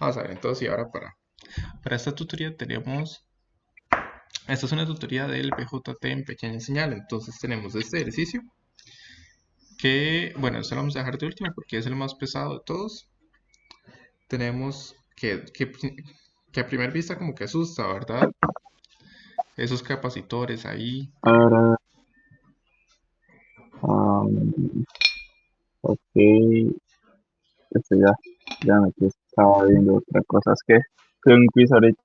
Vamos a ver, entonces, y ahora para esta tutoría tenemos, esta es una tutoría del BJT en pequeña señal. Entonces tenemos este ejercicio que, bueno, esto lo vamos a dejar de último porque es el más pesado de todos. Tenemos que a primera vista como que asusta, ¿verdad? Esos capacitores ahí. Ahora, um, ok, ya me estaba viendo otra cosa. Es que fue un quiz ahorita,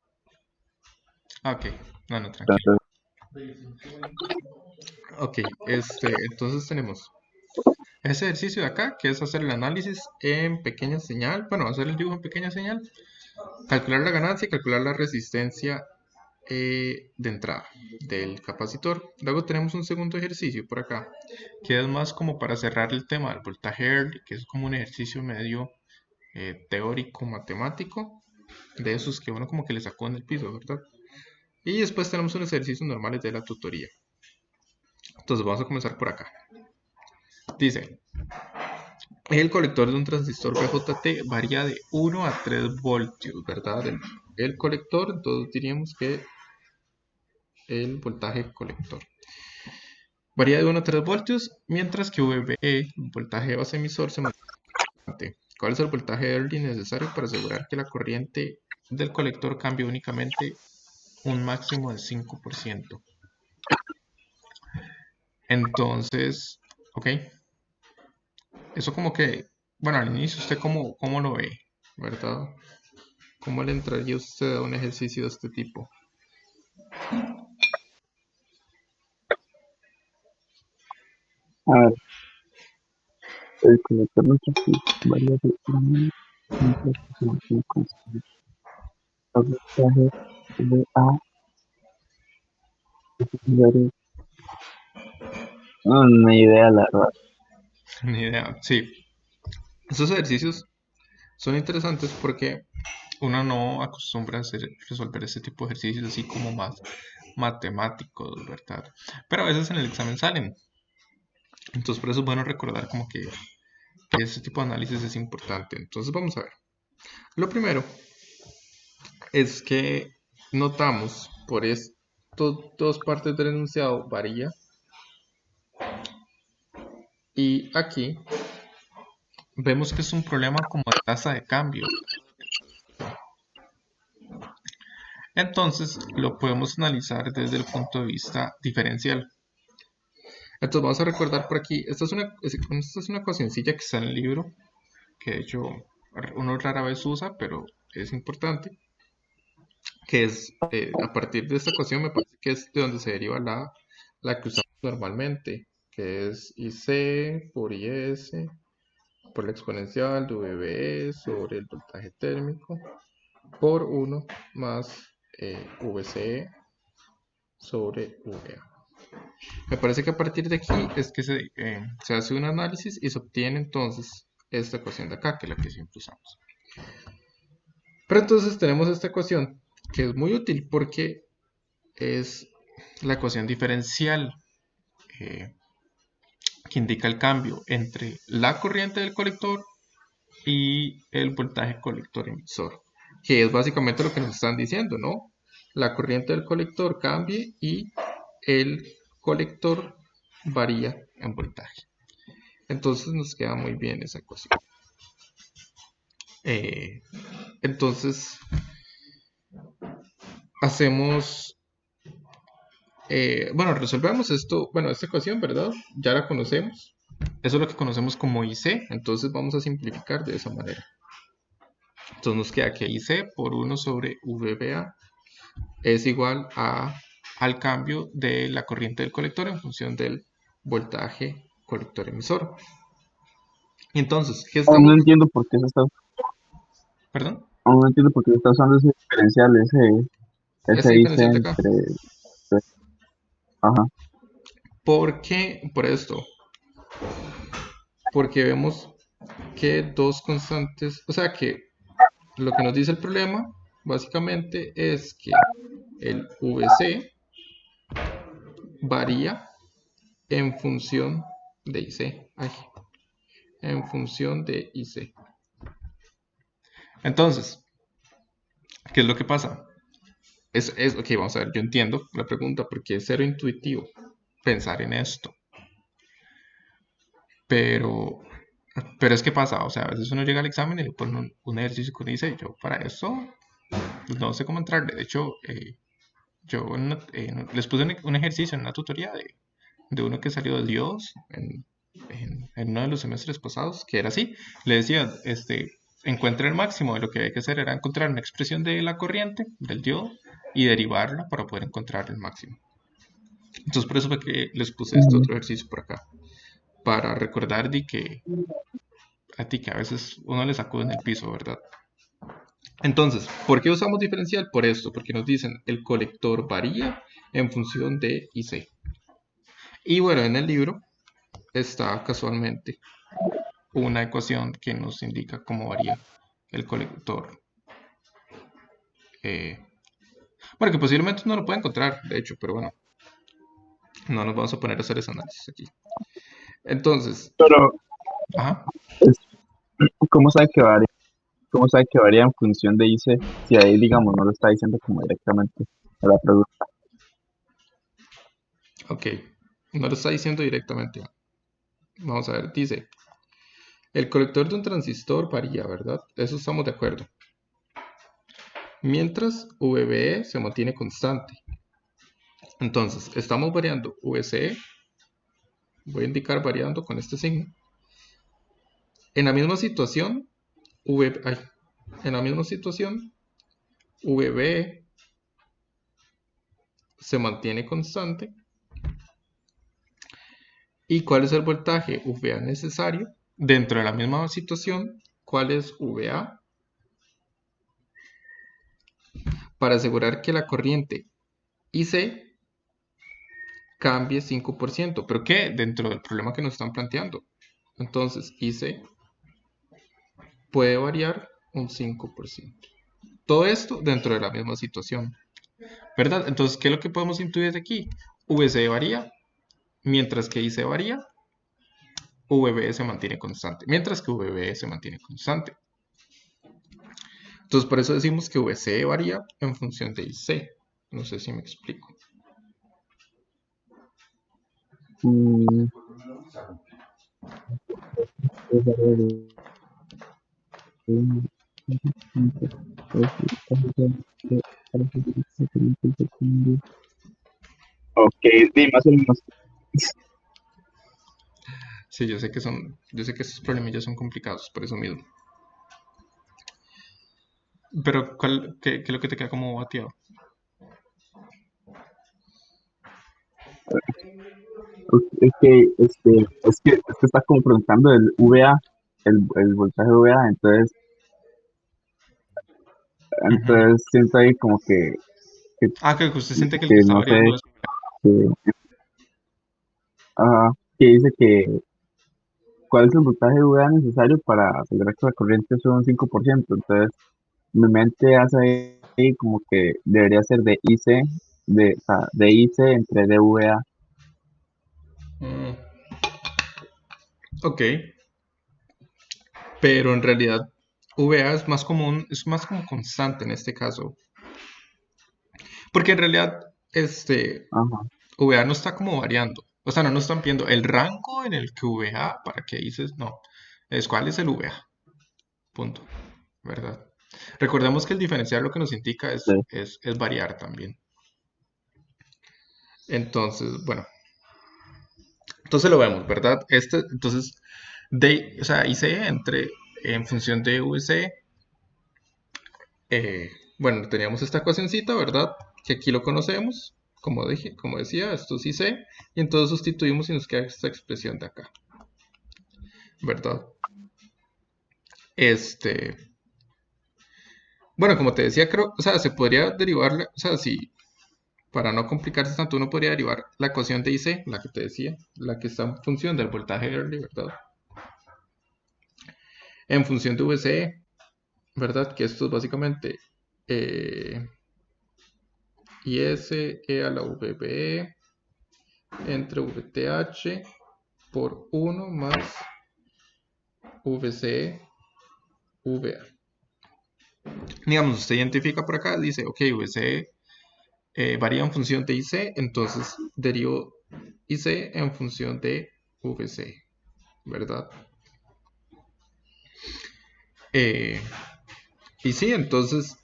Ah, ok, no, no, tranquilo. entonces, Ok, entonces tenemos ese ejercicio de acá, que es hacer el análisis en pequeña señal, bueno, hacer el dibujo en pequeña señal, calcular la ganancia y calcular la resistencia de entrada del capacitor. Luego tenemos un segundo ejercicio por acá, que es más como para cerrar el tema del voltaje Early, que es como un ejercicio medio teórico, matemático, de esos que uno como que le sacó en el piso, ¿verdad? Y después tenemos unos ejercicios normales de la tutoría. Entonces vamos a comenzar por acá. Dice, el colector de un transistor BJT varía de 1 a 3 voltios, ¿verdad? El colector, entonces diríamos que el voltaje colector varía de 1 a 3 voltios, mientras que VBE, el voltaje de base emisor, se mantiene. ¿Cuál es el voltaje early necesario para asegurar que la corriente del colector cambie únicamente un máximo de 5%? Entonces, ok, eso como que, bueno, al inicio usted cómo lo ve, ¿verdad? ¿Cómo le entraría usted a un ejercicio de este tipo? a ver, el conector nuestro varía de 1 mientras que se mantiene constante. El voltaje de A es secundario. No, ni idea, la verdad. Ni idea. Sí, estos ejercicios son interesantes porque uno no acostumbra a resolver este tipo de ejercicios así como más matemáticos, ¿verdad? Pero a veces en el examen salen. Entonces por eso es bueno recordar como que este tipo de análisis es importante. Entonces vamos a ver. Lo primero es que notamos por estas dos partes del enunciado varía y aquí vemos que es un problema como de tasa de cambio. Entonces lo podemos analizar desde el punto de vista diferencial. Entonces vamos a recordar por aquí, esta es una ecuacioncilla que está en el libro, que de hecho uno rara vez usa, pero es importante, que es a partir de esta ecuación me parece que es de donde se deriva la que usamos normalmente, que es IC por IS por la exponencial de VB sobre el voltaje térmico por 1 más VCE sobre VA. Me parece que a partir de aquí es que se hace un análisis y se obtiene entonces esta ecuación de acá, que es la que siempre usamos. Pero entonces tenemos esta ecuación que es muy útil porque es la ecuación diferencial eh, que indica el cambio entre la corriente del colector y el voltaje colector emisor, que es básicamente lo que nos están diciendo, ¿no? La corriente del colector cambie y el colector varía en voltaje. Entonces nos queda muy bien esa ecuación. Eh, entonces hacemos, bueno, resolvemos esto, bueno, esta ecuación, ¿verdad? Ya la conocemos. Eso es lo que conocemos como IC, entonces vamos a simplificar de esa manera. Entonces nos queda que IC por 1 sobre VBA es igual al cambio de la corriente del colector en función del voltaje colector emisor. Entonces, ¿qué Aún estamos? no entiendo por qué Perdón, aún no entiendo por qué se está usando ese diferencial, ese ese dice diferencial de acá. entre, ajá, ¿Por qué? Por esto. Porque vemos que dos constantes, o sea que lo que nos dice el problema básicamente es que el VC varía en función de IC. Ay, en función de IC. Entonces, ¿Qué es lo que pasa? Ok, vamos a ver, yo entiendo la pregunta porque es cero intuitivo pensar en esto, pero, pero es que pasa, o sea, a veces uno llega al examen y le ponen un ejercicio que uno dice, yo para eso no sé cómo entrar. De hecho, yo les puse un ejercicio en una tutoría de uno que salió de Dios en uno de los semestres pasados, que era así. Le decía, encuentra el máximo de lo que hay que hacer era encontrar una expresión de la corriente, del diodo, y derivarla para poder encontrar el máximo. Entonces por eso fue que les puse este Ujú. otro ejercicio por acá, para recordar de que a ti que a veces uno le sacude en el piso, ¿verdad? Entonces, ¿por qué usamos diferencial? Por esto, porque nos dicen el colector varía en función de IC. Y bueno, en el libro está casualmente una ecuación que nos indica cómo varía el colector. eh, bueno, que posiblemente no lo pueda encontrar, de hecho, pero bueno, no nos vamos a poner a hacer ese análisis aquí. Entonces, Pero, ajá, es- ¿cómo sabe que varía? ¿Cómo sabe que varía en función de IC? Si ahí, digamos, no lo está diciendo como directamente a la pregunta. ok, no lo está diciendo directamente. Vamos a ver, dice, el colector de un transistor varía, ¿verdad? Eso estamos de acuerdo. Mientras VBE se mantiene constante. Entonces, estamos variando VCE, voy a indicar variando con este signo. En la misma situación, en la misma situación, VB se mantiene constante. ¿Y cuál es el voltaje VA necesario? Dentro de la misma situación, ¿cuál es VA? Para asegurar que la corriente IC cambie 5%. ¿Pero qué? Dentro del problema que nos están planteando. Entonces, IC puede variar un 5%. Todo esto dentro de la misma situación, ¿verdad? Entonces, ¿qué es lo que podemos intuir de aquí? VC varía, mientras que IC varía, VB se mantiene constante, mientras que VB se mantiene constante. Entonces, por eso decimos que VC varía en función de IC. No sé si me explico. Mm, ok, sí, más o menos. Sí, yo sé que esos problemillas son complicados, por eso mismo. Pero, qué es lo que te queda como bateado? Es que está como preguntando el VA, el voltaje VA, Ujú. entonces siento ahí como que, Ah, que usted siente que el que que está no sé, variando es... que, ajá, que dice que cuál es el voltaje VA necesario para asegurar que la corriente sube un 5%. Entonces mi mente hace ahí como que debería ser de IC, o sea, de IC entre DVA. Mm, ok, pero en realidad VA es más común, es más como constante en este caso. Porque en realidad, Ajá, VA no está como variando. O sea, no nos están pidiendo el rango en el que VA, para que dices, no, es cuál es el VA, punto, ¿verdad? Recordemos que el diferencial lo que nos indica sí. es variar también. Entonces, bueno, entonces lo vemos, ¿verdad? Entonces, o sea, IC en función de VC, bueno, teníamos esta ecuacióncita, ¿verdad? Que aquí lo conocemos, como dije, como decía, esto es IC, y entonces sustituimos y nos queda esta expresión de acá, ¿verdad? Este, bueno, como te decía, creo, o sea, se podría derivar, o sea, si para no complicarse tanto, uno podría derivar la ecuación de IC, la que te decía, la que está en función del voltaje Early, ¿verdad? En función de VCE, ¿verdad? Que esto es básicamente eh, ISE a la VBE entre VTH por 1 más VCE VA. Digamos, usted identifica por acá, dice, ok, VC varía en función de IC, entonces derivo IC en función de VC, ¿verdad? Eh, y sí, entonces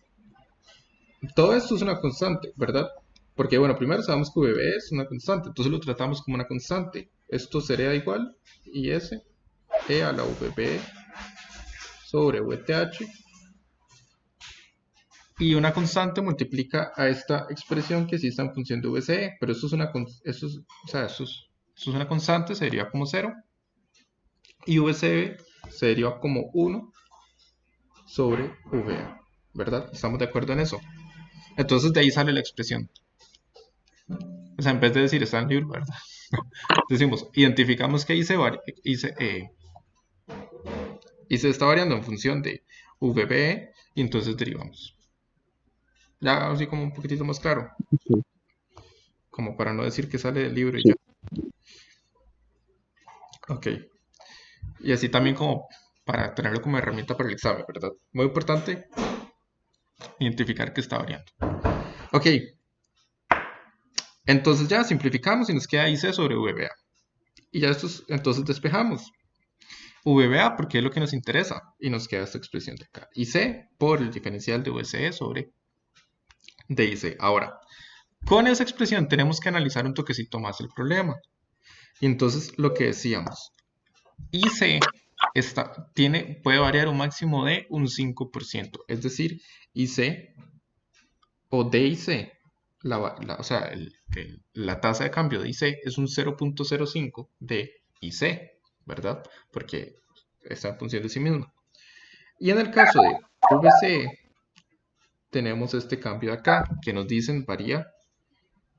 todo esto es una constante, ¿verdad? Porque, bueno, primero sabemos que VB es una constante, entonces lo tratamos como una constante. Esto sería igual, IS, E a la VB sobre VTH, y una constante multiplica a esta expresión que sí está en función de VCE, pero esto es una, o sea, esto es una constante, sería como 0, y VCE sería como 1 sobre VA, ¿verdad? ¿Estamos de acuerdo en eso? Entonces de ahí sale la expresión. O sea, en vez de decir está en el libro, ¿verdad? Decimos, identificamos que IC está variando en función de VBE y entonces derivamos. Ya así como un poquitito más claro, Ok, como para no decir que sale del libro y sí, ya. Ok. Y así también como para tenerlo como herramienta para el examen, ¿verdad? Muy importante identificar que está variando. Ok, entonces ya simplificamos y nos queda IC sobre VBA. Y ya entonces despejamos. VBA porque es lo que nos interesa y nos queda esta expresión de acá. IC por el diferencial de VCE sobre DIC. Ahora, con esa expresión tenemos que analizar un toquecito más el problema. Y entonces lo que decíamos, IC puede variar un máximo de un 5%. Es decir, IC o DIC, o sea, la tasa de cambio de IC es un 0.05 de IC, ¿verdad? Porque está en función de sí mismo. Y en el caso de VCE, tenemos este cambio de acá, que nos dicen varía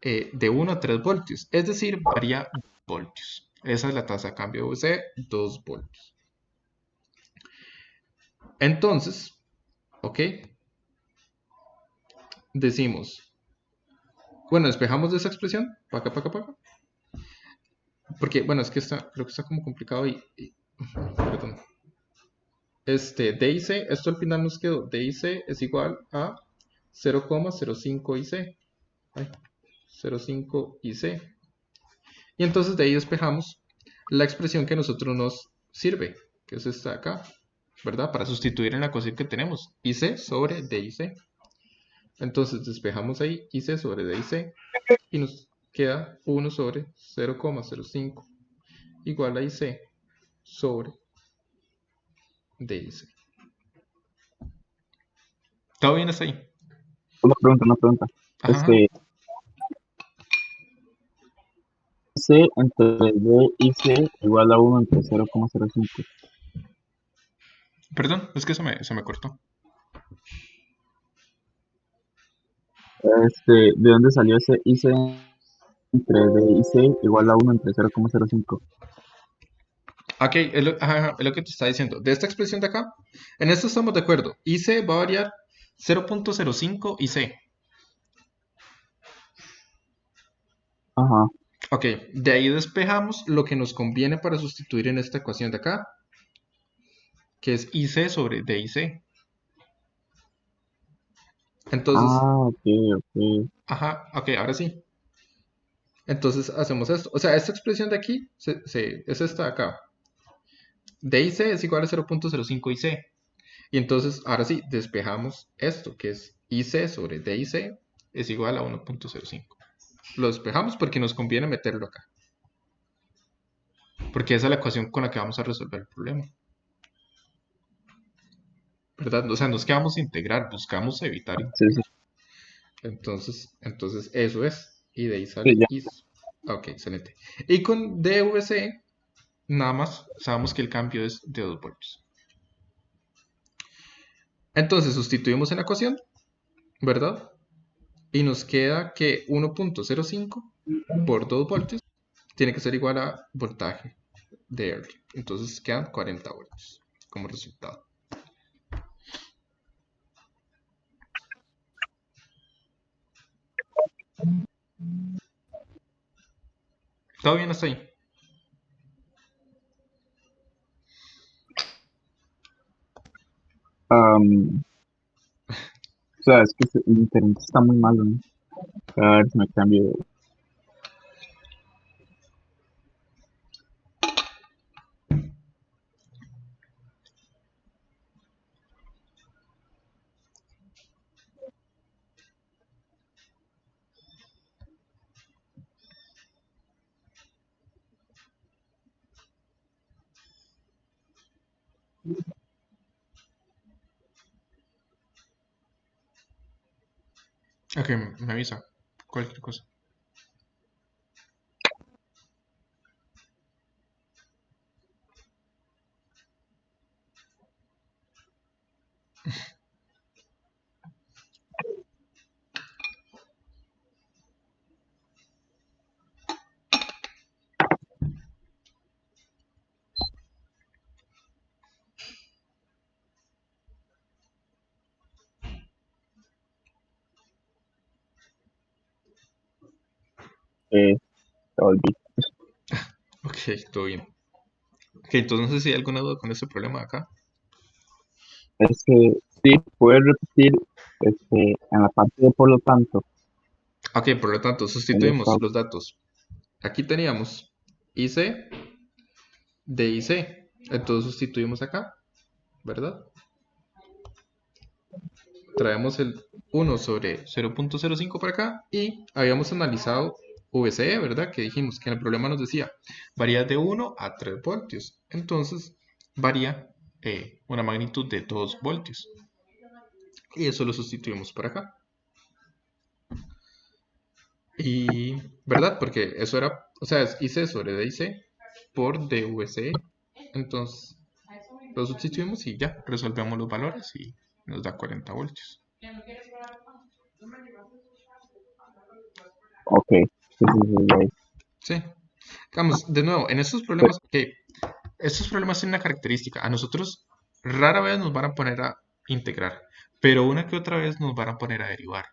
de 1 a 3 voltios, es decir, varía 2 voltios. Esa es la tasa de cambio de VCE, 2 voltios. Entonces, ok, decimos, bueno, despejamos de esa expresión, para acá, para acá, para acá. Porque, bueno, es que creo que está como complicado perdón. DIC, esto al final nos quedó, DIC es igual a 0,05 IC. Ay, 0,5 IC. Y entonces de ahí despejamos la expresión que a nosotros nos sirve, que es esta de acá, ¿verdad? Para sustituir en la ecuación que tenemos, IC sobre DIC. Entonces despejamos ahí IC sobre DIC y nos queda 1 sobre 0,05 igual a IC sobre DIC. ¿Todo bien hasta ahí? una pregunta, una pregunta. Ajá. Este, C entre D y C igual a 1 entre 0,05. Perdón, es que se me cortó. ¿De dónde salió ese IC entre D y C igual a 1 entre 0,05? Ok, es lo que te está diciendo. De esta expresión de acá, en esto estamos de acuerdo. IC va a variar 0.05 IC. Ajá. Ok, de ahí despejamos lo que nos conviene para sustituir en esta ecuación de acá, que es IC sobre DIC. Entonces, Ah, ok, ok. ajá, ok, ahora sí. Entonces hacemos esto. O sea, esta expresión de aquí es esta de acá. DIC es igual a 0.05 IC. Y entonces, ahora sí, despejamos esto, que es IC sobre DIC es igual a 1.05. Lo despejamos porque nos conviene meterlo acá. Porque esa es la ecuación con la que vamos a resolver el problema. ¿Verdad? O sea, no es que vamos a integrar, buscamos evitar Sí, integrar. sí, Entonces eso es. Y de ahí sí, sale ya. ISO. Ok, excelente. Y con DVC, nada más sabemos que el cambio es de 2 voltios. Entonces sustituimos en la ecuación, ¿verdad? Y nos queda que 1.05 por 2 voltios tiene que ser igual a voltaje de R. Entonces quedan 40 voltios como resultado. ¿Todo bien hasta ahí? Am, sea, es que el internet está muy malo, ¿no? A ver si me cambio. Ok, me avisa. Cualquier cosa. Eh, te volví. Ok, todo bien. Ok, entonces no sé si hay alguna duda con este problema de acá. Sí, puedes repetir en la parte de por lo tanto, Ok, por lo tanto, el sustituimos estado. los datos. Aquí teníamos IC de IC. Entonces sustituimos acá, ¿verdad? Traemos el 1/0.05 para acá y habíamos analizado VCE, ¿verdad? Que dijimos que en el problema nos decía varía de 1 a 3 voltios. Entonces varía una magnitud de 2 voltios. Y eso lo sustituimos por acá. Y, ¿verdad? Porque eso era, o sea, es IC sobre DIC por DVC. Entonces lo sustituimos y ya, resolvemos los valores y nos da 40 voltios. Ok, sí, sí, sí, ya. Sí. Vamos, de nuevo, en estos problemas, que estos problemas tienen una característica. A nosotros rara vez nos van a poner a integrar, pero una que otra vez nos van a poner a derivar.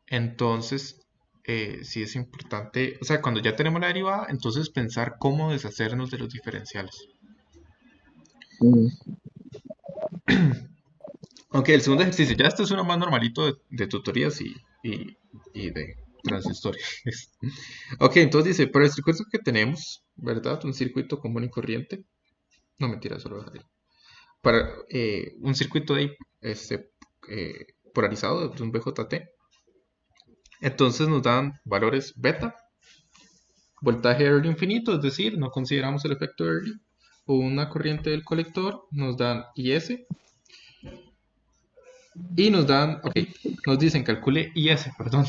Entonces, sí es importante, o sea, cuando ya tenemos la derivada, entonces pensar cómo deshacernos de los diferenciales. Mm, Aunque el segundo ejercicio, ya este es uno más normalito de tutorías y de transistores. Ok, entonces dice, para el circuito que tenemos, ¿verdad? Un circuito común y corriente. No, mentira, solo voy a dejar ahí. Para un circuito de, polarizado de un BJT. Entonces nos dan valores beta, voltaje Early infinito, es decir, no consideramos el efecto Early, o una corriente del colector, nos dan IS, y nos dan, ok, nos dicen calcule IS, perdón,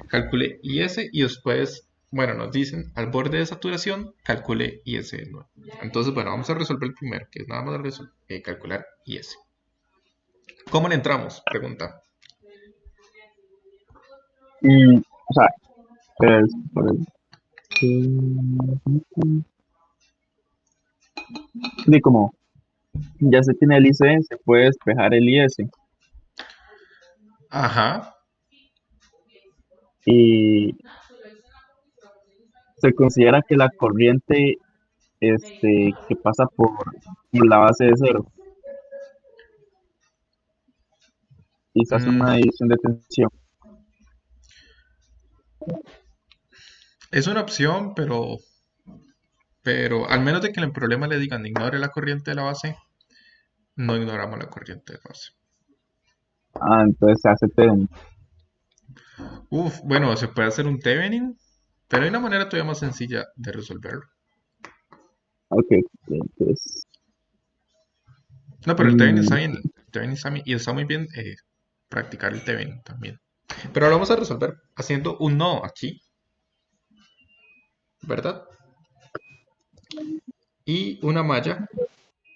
calcule IS, y después, bueno, nos dicen al borde de saturación, calcule IS de nuevo. Entonces, bueno, vamos a resolver el primero, que es nada más calcular IS. ¿Cómo le entramos? Pregunta. o sea, por sí, como ya se tiene el IC, se puede despejar el IS Ajá. y se considera que la corriente que pasa por la base de cero y se hace Mm, una división de tensión. es una opción, pero al menos de que en el problema le digan ignore la corriente de la base, no ignoramos la corriente de base. Ah, entonces se hace T. Uf, bueno, se puede hacer un Thevenin, pero hay una manera todavía más sencilla de resolverlo. Ok, entonces. No, pero el Thevenin está mm, bien, el Thevenin está bien, y está muy bien practicar el Thevenin también. Pero lo vamos a resolver haciendo un nodo aquí, ¿verdad? Y una malla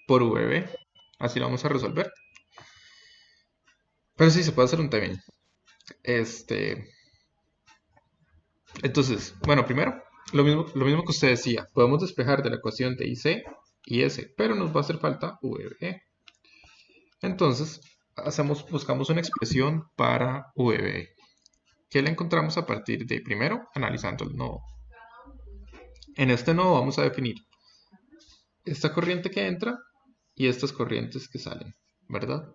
por VB. Así lo vamos a resolver. Pero sí se puede hacer un Thevenin. Este, entonces, bueno, primero, lo mismo que usted decía, podemos despejar de la ecuación de IC y S, pero nos va a hacer falta VB. Entonces, buscamos una expresión para VB, que la encontramos a partir de, primero, analizando el nodo. En este nodo vamos a definir esta corriente que entra y estas corrientes que salen, ¿verdad?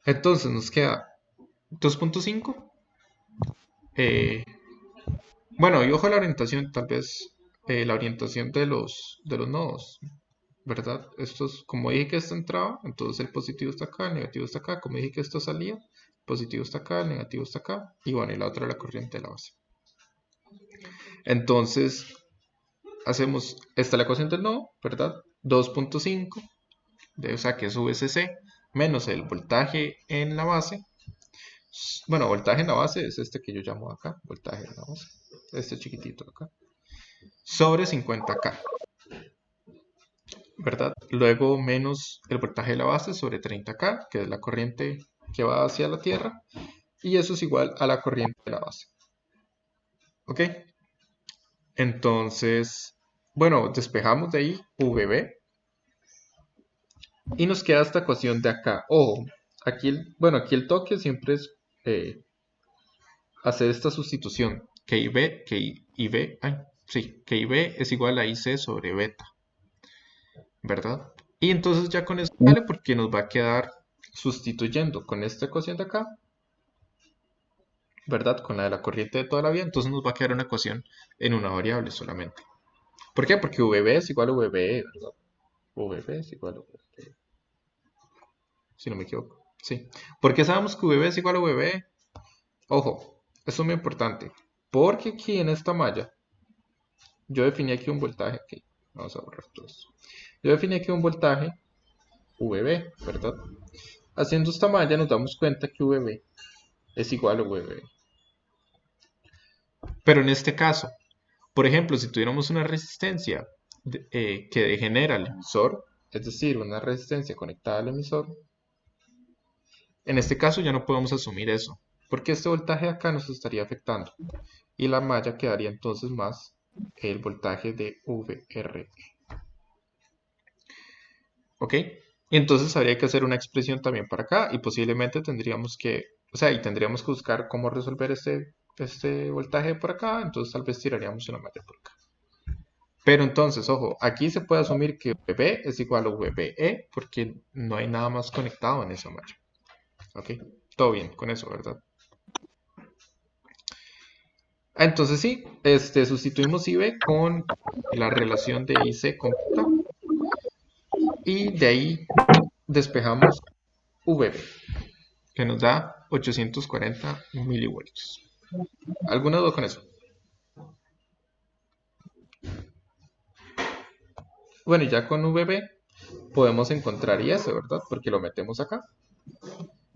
Entonces nos queda 2.5. eh, bueno, y ojo a la orientación, tal vez la orientación de los nodos, ¿verdad? Esto es, como dije que esto entraba, entonces el positivo está acá, el negativo está acá. Como dije que esto salía, el positivo está acá, el negativo está acá. Y bueno, y la otra es la corriente de la base. Entonces, hacemos, esta es la ecuación del nodo, ¿verdad? 2.5, o sea que es VCC, menos el voltaje en la base. Bueno, voltaje en la base es este que yo llamo acá, voltaje en la base, este chiquitito acá, sobre 50K, ¿verdad? Luego menos el voltaje de la base sobre 30K, que es la corriente que va hacia la Tierra, y eso es igual a la corriente de la base. ¿Ok? Entonces, bueno, despejamos de ahí VB y nos queda esta ecuación de acá. Ojo, aquí aquí el toque siempre es hacer esta sustitución. KIB es igual a IC sobre beta, ¿verdad? Y entonces ya con eso Sí. vale porque nos va a quedar sustituyendo con esta ecuación de acá, ¿verdad? Con la de la corriente de toda la vida, entonces nos va a quedar una ecuación en una variable solamente. ¿Por qué? Porque VB es igual a VBE, ¿verdad? VB es igual a VBE, si no me equivoco. Sí. ¿Por qué sabemos que VB es igual a VBE? Ojo, esto es muy importante. Porque aquí en esta malla, yo definí aquí un voltaje. Ok, vamos a borrar todo esto. Yo definí aquí un voltaje VB, ¿verdad? Haciendo esta malla nos damos cuenta que VB es igual a VB. Pero en este caso, por ejemplo, si tuviéramos una resistencia que degenera al emisor, es decir, una resistencia conectada al emisor, en este caso ya no podemos asumir eso, porque este voltaje acá nos estaría afectando y la malla quedaría entonces más el voltaje de VR. ¿Ok? Y entonces habría que hacer una expresión también para acá y posiblemente tendríamos que, o sea, y tendríamos que buscar cómo resolver este voltaje por acá, entonces tal vez tiraríamos una malla por acá. Pero entonces, ojo, aquí se puede asumir que VB es igual a VBE porque no hay nada más conectado en esa malla. ¿Ok? Todo bien con eso, ¿verdad? Entonces sí, sustituimos IB con la relación de IC con beta y de ahí despejamos VB, que nos da 840 milivoltios. ¿Alguna duda con eso? Bueno, y ya con VB podemos encontrar IS, ¿verdad? Porque lo metemos acá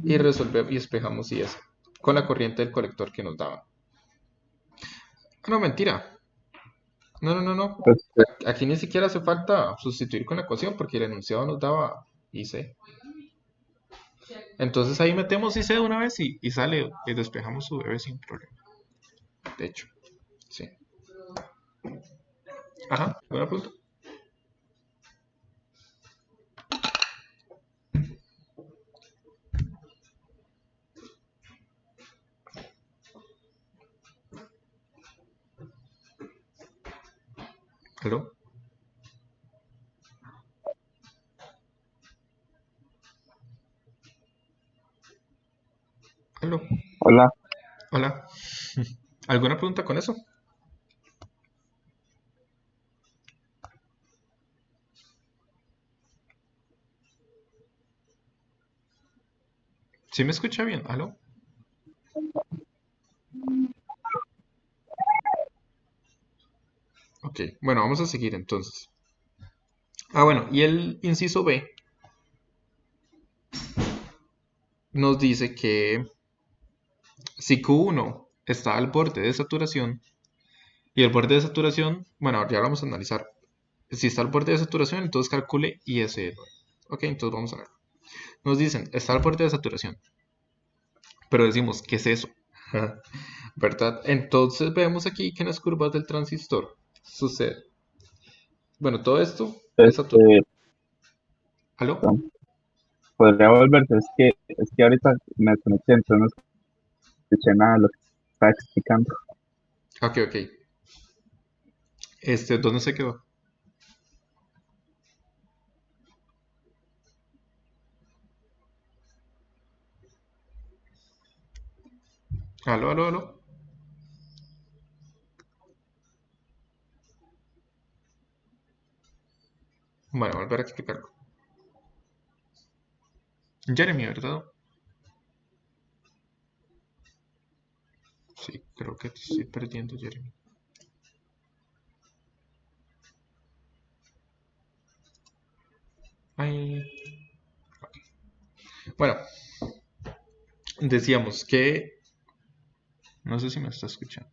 y resolvemos y despejamos IS con la corriente del colector que nos daba. No, mentira. No, no, no, no. Pues, Aquí ni siquiera hace falta sustituir con la ecuación porque el enunciado nos daba IC. Entonces ahí metemos IC de una vez y sale y despejamos su bebé sin problema. De hecho, sí. Ajá, buena pregunta. ¿Aló? ¿Aló? hola. Hola. ¿Alguna pregunta con eso? ¿Sí me escucha bien? ¿Aló? Ok, bueno, vamos a seguir entonces. Bueno, y el inciso B nos dice que si Q1 está al borde de saturación, y el borde de saturación, bueno, ya lo vamos a analizar. Si está al borde de saturación, entonces calcule IS9. Ok, entonces vamos a ver. Nos dicen, está al borde de saturación, pero decimos, ¿qué es eso? ¿Verdad? Entonces vemos aquí que en las curvas del transistor sucede. Bueno, todo esto es saturación. Este, ¿Aló? podría volverse, es que ahorita me conecté, entonces no escuché nada de lo que estaba explicando. Ok, ok. ¿Dónde se quedó? Aló, aló, aló. Bueno, volver a explicarlo. Jeremy, ¿verdad? Sí, creo que te estoy perdiendo, Jeremy. Ay. Bueno, decíamos que... No sé si me está escuchando.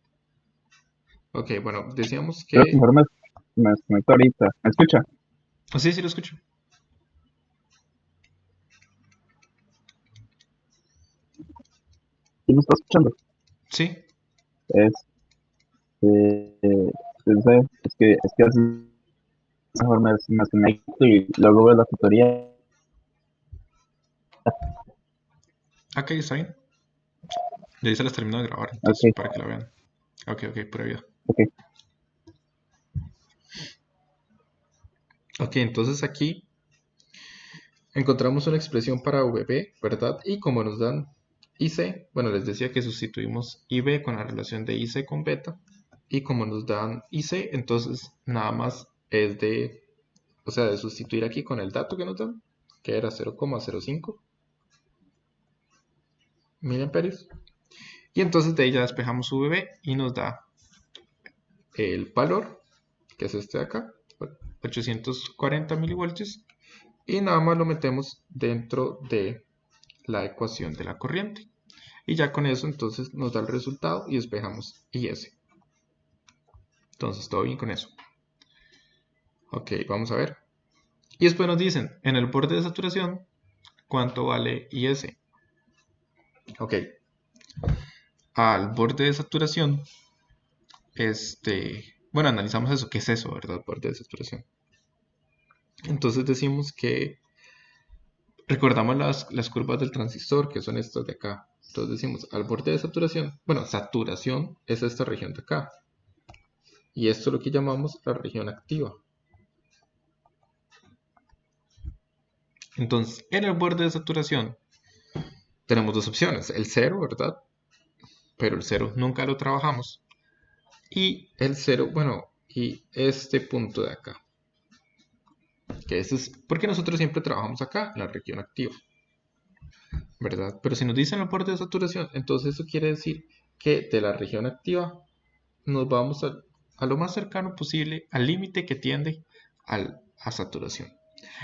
Ok, bueno, decíamos Creo que que... mejor me desconecto ahorita. ¿Me escucha? Sí, sí lo escucho. ¿Sí me está escuchando? Sí. Es, no sé, es que así mejor me desconecto y luego veo la tutoría. Ok, está bien. Ya se las termino de grabar, Ok, entonces, para que la vean. Ok, ok, pura vida. ok. Ok, entonces aquí encontramos una expresión para VB, ¿verdad? Y como nos dan IC, bueno, les decía que sustituimos IB con la relación de IC con beta. Y como nos dan IC, entonces nada más es de, o sea, de sustituir aquí con el dato que nos dan, que era 0,05 miliamperios. Y entonces de ahí ya despejamos VB y nos da el valor, que es este de acá, 840 milivoltios. Y nada más lo metemos dentro de la ecuación de la corriente. Y ya con eso entonces nos da el resultado y despejamos IS. Entonces todo bien con eso. Ok, vamos a ver. Y después nos dicen, en el borde de saturación, ¿cuánto vale IS? Ok, al borde de saturación, bueno, analizamos eso, ¿qué es eso, verdad? Borde de saturación. Entonces decimos que, recordamos las curvas del transistor, que son estas de acá. Entonces decimos, al borde de saturación, bueno, saturación es esta región de acá. Y esto es lo que llamamos la región activa. Entonces, en el borde de saturación tenemos dos opciones. El cero, ¿verdad? Pero el cero nunca lo trabajamos. Y el cero, bueno, y este punto de acá. Que ese es porque nosotros siempre trabajamos acá, en la región activa. ¿Verdad? Pero si nos dicen el borde de saturación, entonces eso quiere decir que de la región activa nos vamos a lo más cercano posible al límite que tiende a saturación.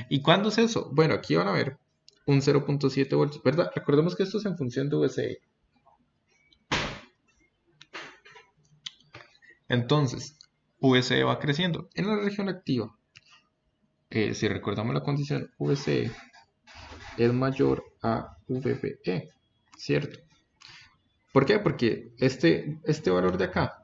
¿Y cuándo es eso? Bueno, aquí van a ver un 0,7 voltios, ¿verdad? Recordemos que esto es en función de VSE. Entonces, VSE va creciendo en la región activa. Si recordamos la condición, VSE es mayor a VBE, ¿cierto? ¿Por qué? Porque este valor de acá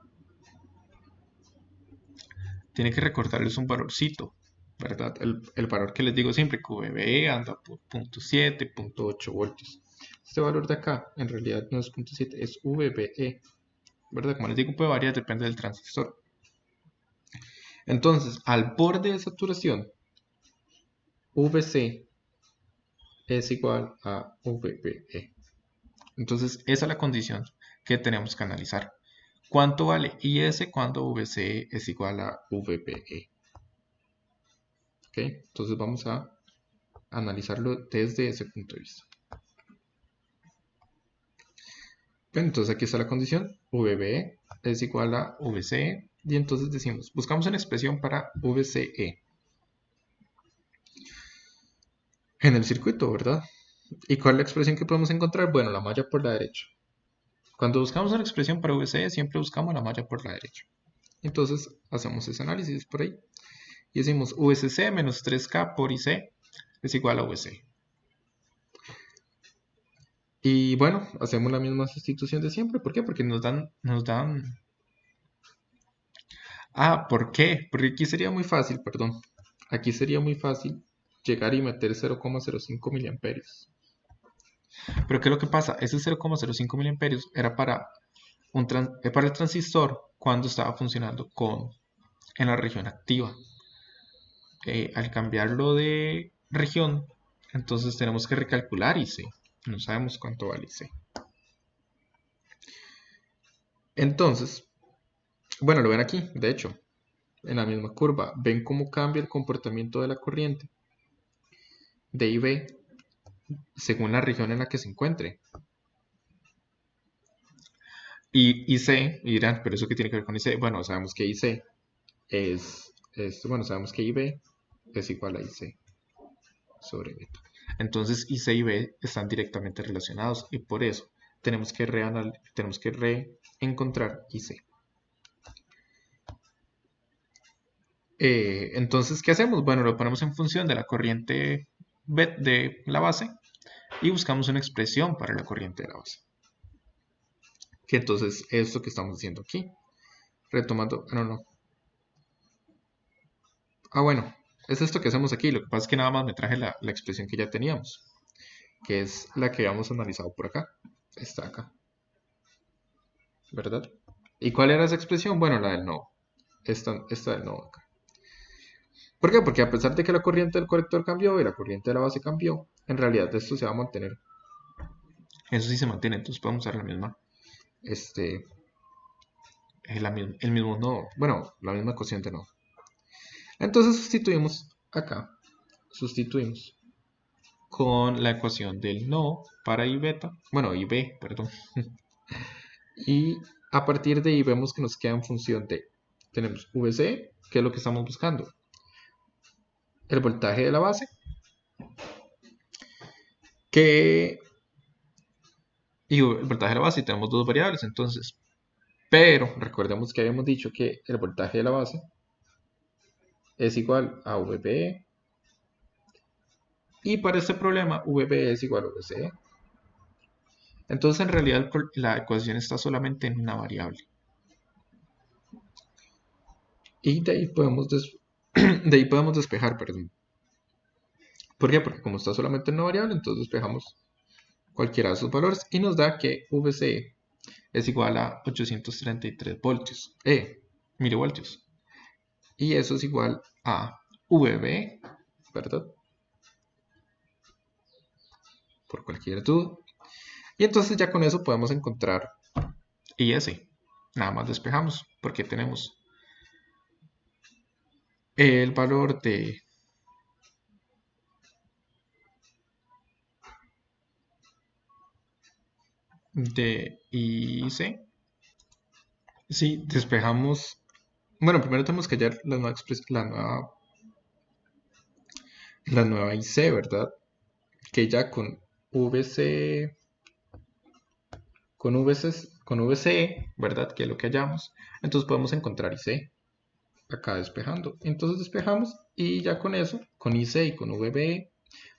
tiene que recordarles un valorcito, ¿verdad? El valor que les digo siempre, que VBE anda por 0.7, 0.8 voltios. Este valor de acá, en realidad no es 0.7, es VBE, ¿verdad? Como les digo, puede variar, depende del transistor. Entonces, al borde de saturación, VC es igual a VBE. Entonces, esa es la condición que tenemos que analizar. ¿Cuánto vale IS cuando VCE es igual a VBE? ¿Ok? Entonces vamos a analizarlo desde ese punto de vista. Bien, entonces aquí está la condición, VBE es igual a VCE, y entonces decimos, buscamos una expresión para VCE en el circuito, ¿verdad? ¿Y cuál es la expresión que podemos encontrar? Bueno, la malla por la derecha. Cuando buscamos una expresión para VCE, siempre buscamos la malla por la derecha. Entonces hacemos ese análisis por ahí y decimos VCC menos 3K por IC es igual a VC. Y bueno, hacemos la misma sustitución de siempre. ¿Por qué? Porque nos dan... Ah, ¿por qué? Porque aquí sería muy fácil, perdón. Aquí sería muy fácil llegar y meter 0,05 miliamperios. Pero ¿qué es lo que pasa? Ese 0,05 miliamperios era para el transistor cuando estaba funcionando en la región activa. Al cambiarlo de región, entonces tenemos que recalcular IC. No sabemos cuánto vale IC. Entonces, bueno, lo ven aquí, de hecho, en la misma curva. Ven cómo cambia el comportamiento de la corriente de IB según la región en la que se encuentre. Y IC, y dirán, pero ¿eso qué tiene que ver con IC? Bueno, sabemos que IC bueno, sabemos que IB es igual a IC sobre beta. Entonces IC y B están directamente relacionados y por eso tenemos que reencontrar IC. Entonces, ¿qué hacemos? Bueno, lo ponemos en función de la corriente de la base y buscamos una expresión para la corriente de la base. Que entonces es lo que estamos haciendo aquí. Retomando, no. Bueno, es esto que hacemos aquí. Lo que pasa es que nada más me traje la expresión que ya teníamos, que es la que habíamos analizado por acá. Está acá, ¿verdad? ¿Y cuál era esa expresión? Bueno, la del nodo. Esta del nodo acá. ¿Por qué? Porque a pesar de que la corriente del colector cambió y la corriente de la base cambió, en realidad esto se va a mantener. Eso sí se mantiene, entonces podemos usar la misma, el mismo nodo, bueno, la misma cociente nodo. Entonces sustituimos acá, sustituimos con la ecuación del nodo para I beta, bueno, IB, perdón. Y a partir de ahí vemos que nos queda en función de, tenemos VC, que es lo que estamos buscando, el voltaje de la base, y el voltaje de la base, y tenemos dos variables, entonces, pero recordemos que habíamos dicho que el voltaje de la base es igual a VB, y para este problema VB es igual a VC. Entonces en realidad la ecuación está solamente en una variable. Y de ahí podemos, de ahí podemos despejar, perdón. ¿Por qué? Porque como está solamente en una variable, entonces despejamos cualquiera de sus valores y nos da que VC es igual a 833 voltios, milivoltios. Y eso es igual a VB, ¿verdad? Por cualquier duda. Y entonces ya con eso podemos encontrar IS. Nada más despejamos porque tenemos el valor de IC. Si despejamos, bueno, primero tenemos que hallar la nueva IC, ¿verdad? Que ya con VC, con VC, ¿verdad? Que es lo que hallamos, entonces podemos encontrar IC acá despejando. Entonces despejamos y ya con eso, con IC y con VB,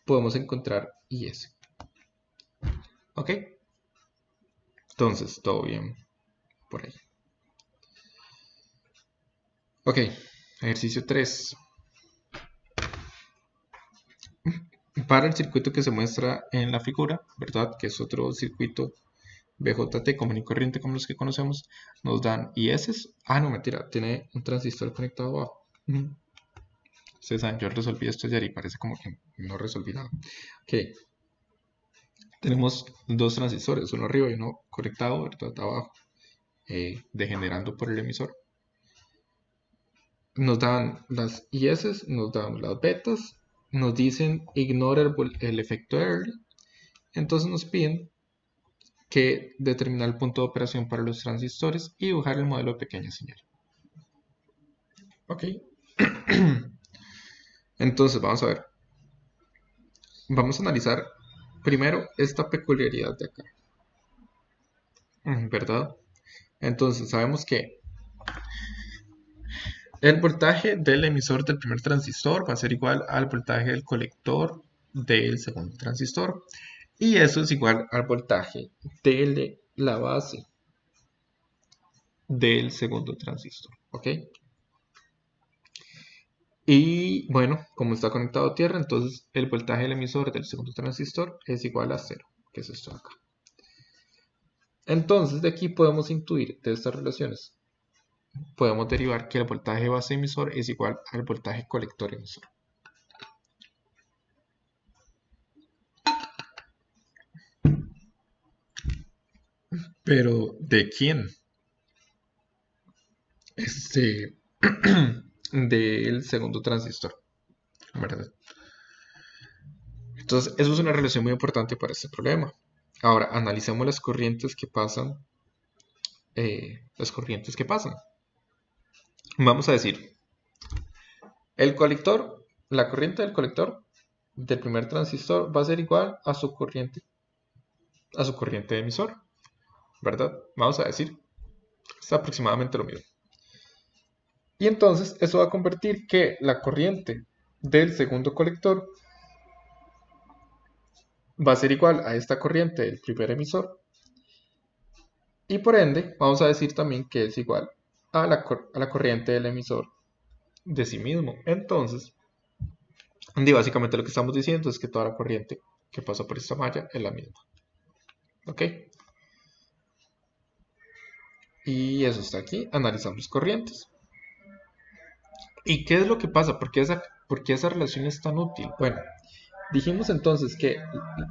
podemos encontrar IS. ¿Ok? Entonces, todo bien por ahí. Ok, ejercicio 3. Para el circuito que se muestra en la figura, ¿verdad? Que es otro circuito BJT común y corriente como los que conocemos, nos dan IS. No, mentira, tiene un transistor conectado abajo. Ustedes saben, yo resolví esto ayer y parece como que no resolví nada. Ok, tenemos dos transistores, uno arriba y uno conectado, ¿verdad? Abajo, degenerando por el emisor. Nos dan las IS, nos dan las betas, nos dicen ignore el efecto Early, entonces nos piden que determinar el punto de operación para los transistores y dibujar el modelo de pequeña señal. Ok, entonces vamos a ver. Vamos a analizar primero esta peculiaridad de acá, ¿verdad? Entonces sabemos que el voltaje del emisor del primer transistor va a ser igual al voltaje del colector del segundo transistor. Y eso es igual al voltaje de la base del segundo transistor. ¿Ok? Y bueno, como está conectado a tierra, entonces el voltaje del emisor del segundo transistor es igual a 0, que es esto de acá. Entonces de aquí podemos intuir de estas relaciones, podemos derivar que el voltaje base emisor es igual al voltaje colector emisor. Pero ¿de quién? este, del segundo transistor, ¿verdad? Entonces, eso es una relación muy importante para este problema. Ahora, analicemos las corrientes que pasan. Las corrientes que pasan. Vamos a decir, el colector, la corriente del colector del primer transistor va a ser igual a su corriente de emisor, ¿verdad? Vamos a decir, es aproximadamente lo mismo. Y entonces eso va a convertir que la corriente del segundo colector va a ser igual a esta corriente del primer emisor. Y por ende, vamos a decir también que es igual a la corriente del emisor de sí mismo. Entonces, básicamente lo que estamos diciendo es que toda la corriente que pasa por esta malla es la misma. ¿Ok? Y eso está aquí. Analizamos corrientes. ¿Y qué es lo que pasa? ¿Por qué esa relación es tan útil? Bueno, dijimos entonces que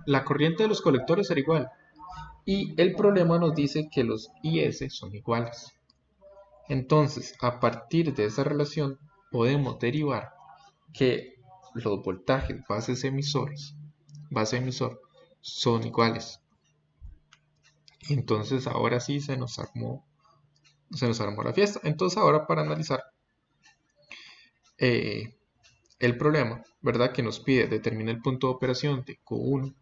la corriente de los colectores era igual. Y el problema nos dice que los IS son iguales. Entonces, a partir de esa relación, podemos derivar que los voltajes base emisor, son iguales. Y entonces ahora sí se nos armó la fiesta. Entonces ahora para analizar eh, el problema, ¿verdad? Que nos pide determinar el punto de operación de Q1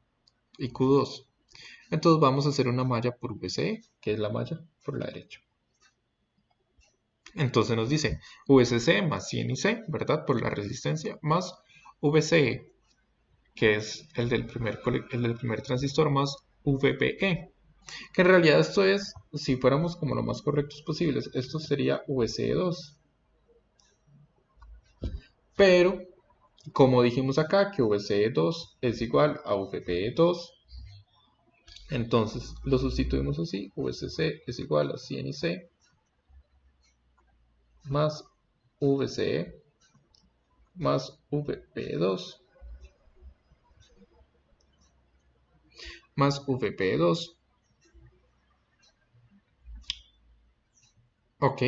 y Q2. Entonces vamos a hacer una malla por VCE, que es la malla por la derecha. Entonces nos dice VCC más 100 IC, ¿verdad? Por la resistencia, más VCE, que es el del primer transistor, más VBE. Que en realidad esto es, si fuéramos como lo más correctos posibles, esto sería VCE2. Pero, como dijimos acá, que VCE2 es igual a VBE2, entonces lo sustituimos así, VCC es igual a 100 IC más VCE más VB2 más VB2. Ok.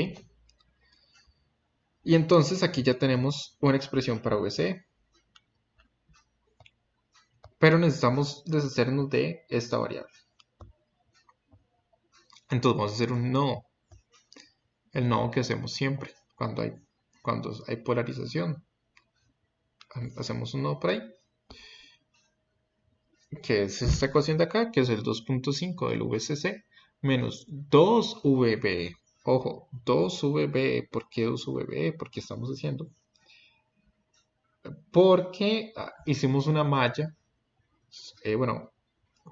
Y entonces aquí ya tenemos una expresión para VCE. Pero necesitamos deshacernos de esta variable. Entonces vamos a hacer un nodo. El nodo que hacemos siempre cuando hay polarización. Hacemos un nodo por ahí. Que es esta ecuación de acá, que es el 2.5 del VCC menos 2VB. Ojo, 2VB. ¿Por qué 2VB? Porque estamos haciendo. Porque hicimos una malla. Bueno,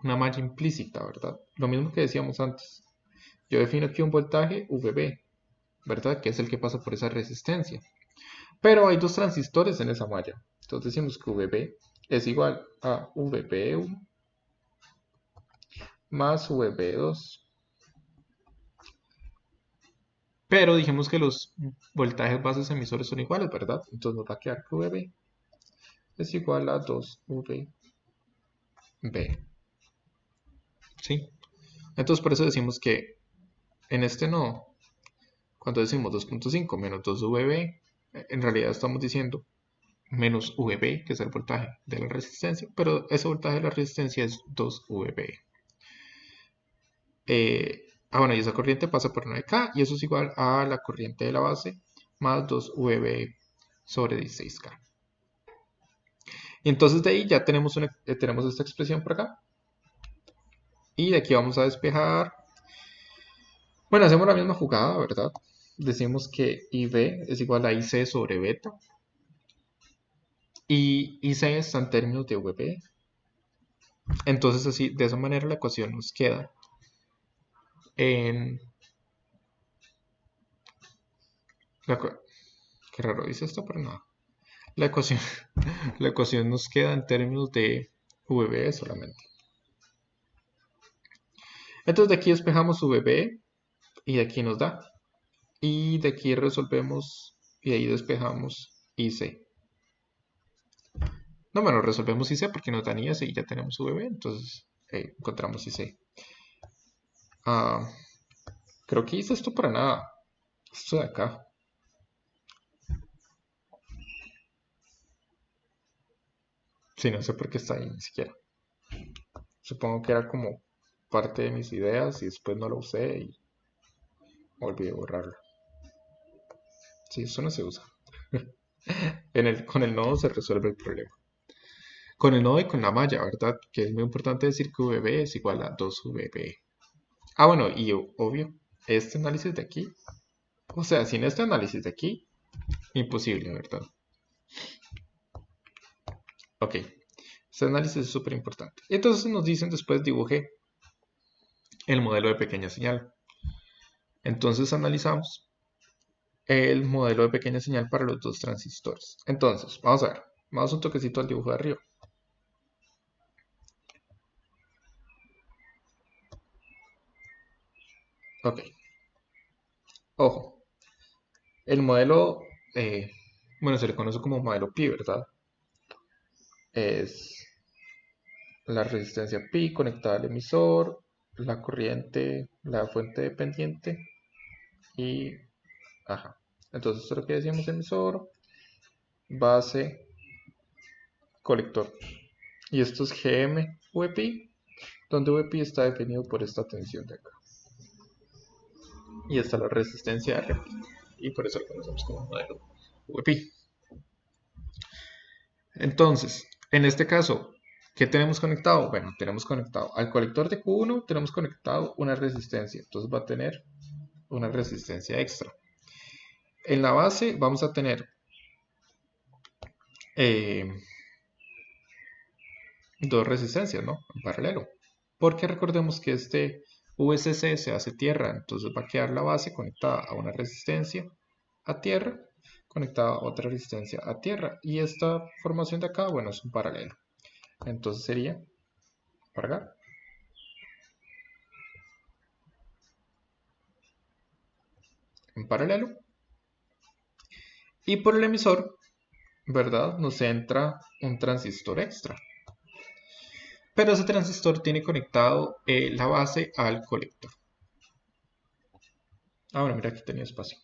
una malla implícita, ¿verdad? Lo mismo que decíamos antes. Yo defino aquí un voltaje VB, ¿verdad? Que es el que pasa por esa resistencia. Pero hay dos transistores en esa malla. Entonces decimos que VB es igual a VB1 más VB2. Pero dijimos que los voltajes bases emisores son iguales, ¿verdad? Entonces nos va a quedar que VB es igual a 2VB. ¿Sí? Entonces por eso decimos que en este nodo, cuando decimos 2.5 menos 2VB, en realidad estamos diciendo menos VB, que es el voltaje de la resistencia, pero ese voltaje de la resistencia es 2VB. Bueno, y esa corriente pasa por 9K y eso es igual a la corriente de la base más 2VB sobre 16K. Y entonces de ahí ya tenemos esta expresión por acá. Y de aquí vamos a despejar. Bueno, hacemos la misma jugada, ¿verdad? Decimos que IB es igual a IC sobre beta. Y IC está en términos de VB. Entonces así, de esa manera la ecuación nos queda en... Qué raro dice esto, pero no. La ecuación, la ecuación nos queda en términos de VB solamente. Entonces de aquí despejamos VB y de aquí nos da. Y de aquí resolvemos y de ahí despejamos IC. No, bueno, resolvemos IC porque nos dan IS y ya tenemos VB, entonces encontramos IC. Creo que hice esto para nada. Esto de acá. Sí, no sé por qué está ahí ni siquiera. Supongo que era como parte de mis ideas y después no lo usé y olvidé borrarlo. Sí, eso no se usa. Con el nodo se resuelve el problema. Con el nodo y con la malla, ¿verdad? Que es muy importante decir que VB es igual a 2VB. Ah, bueno, y obvio, este análisis de aquí, o sea, sin este análisis de aquí, imposible, ¿verdad? Ok, este análisis es súper importante. Entonces nos dicen después dibuje el modelo de pequeña señal. Entonces analizamos el modelo de pequeña señal para los dos transistores. Entonces, vamos a ver, vamos un toquecito al dibujo de arriba. Ok, ojo, el modelo, bueno, se le conoce como modelo pi, ¿verdad? Es la resistencia pi conectada al emisor, la corriente, la fuente dependiente y, ajá. Entonces, esto es lo que decíamos: emisor, base, colector. Y esto es GM VPI, donde VPI está definido por esta tensión de acá. Y esta es la resistencia de RP. Y por eso lo conocemos como modelo VPI. Entonces, en este caso, ¿qué tenemos conectado? Bueno, tenemos conectado al colector de Q1, tenemos conectado una resistencia. Entonces va a tener una resistencia extra. En la base vamos a tener eh, dos resistencias, ¿no? En paralelo. Porque recordemos que este VCC se hace tierra, entonces va a quedar la base conectada a una resistencia a tierra, conectada a otra resistencia a tierra. Y esta formación de acá, bueno, es un paralelo. Entonces sería cargar en paralelo. Y por el emisor, ¿verdad? Nos entra un transistor extra. Pero ese transistor tiene conectado la base al colector. Ah, bueno, mira, aquí tenía espacio.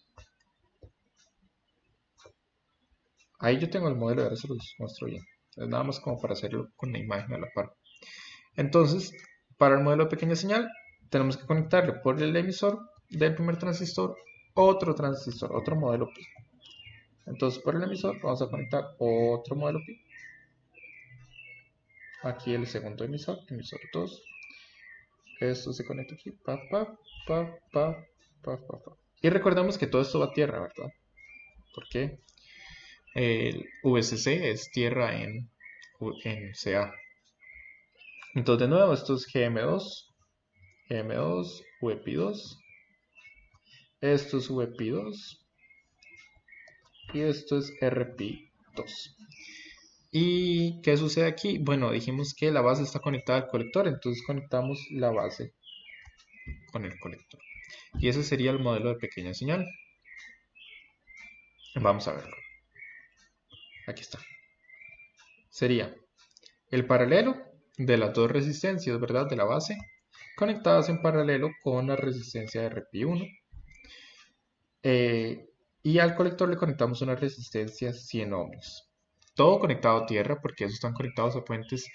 Ahí yo tengo el modelo, ahora se los muestro bien. Es nada más como para hacerlo con la imagen a la par. Entonces, para el modelo de pequeña señal, tenemos que conectarle por el emisor del primer transistor otro transistor, otro modelo pi. Entonces, por el emisor vamos a conectar otro modelo pi. Aquí el segundo emisor, emisor 2. Esto se conecta aquí. Pa, pa, pa, pa, pa, pa, pa. Y recordemos que todo esto va a tierra, ¿verdad? Porque el VCC es tierra en CA. Entonces, de nuevo, esto es GM2, GM2, VP2. Esto es VP2 y esto es RP2. ¿Y qué sucede aquí? Bueno, dijimos que la base está conectada al colector, entonces conectamos la base con el colector. Y ese sería el modelo de pequeña señal. Vamos a verlo. Aquí está. Sería el paralelo de las dos resistencias, ¿verdad? De la base, conectadas en paralelo con la resistencia de RP1. Y al colector le conectamos una resistencia 100 ohms. Todo conectado a tierra porque esos están conectados a puentes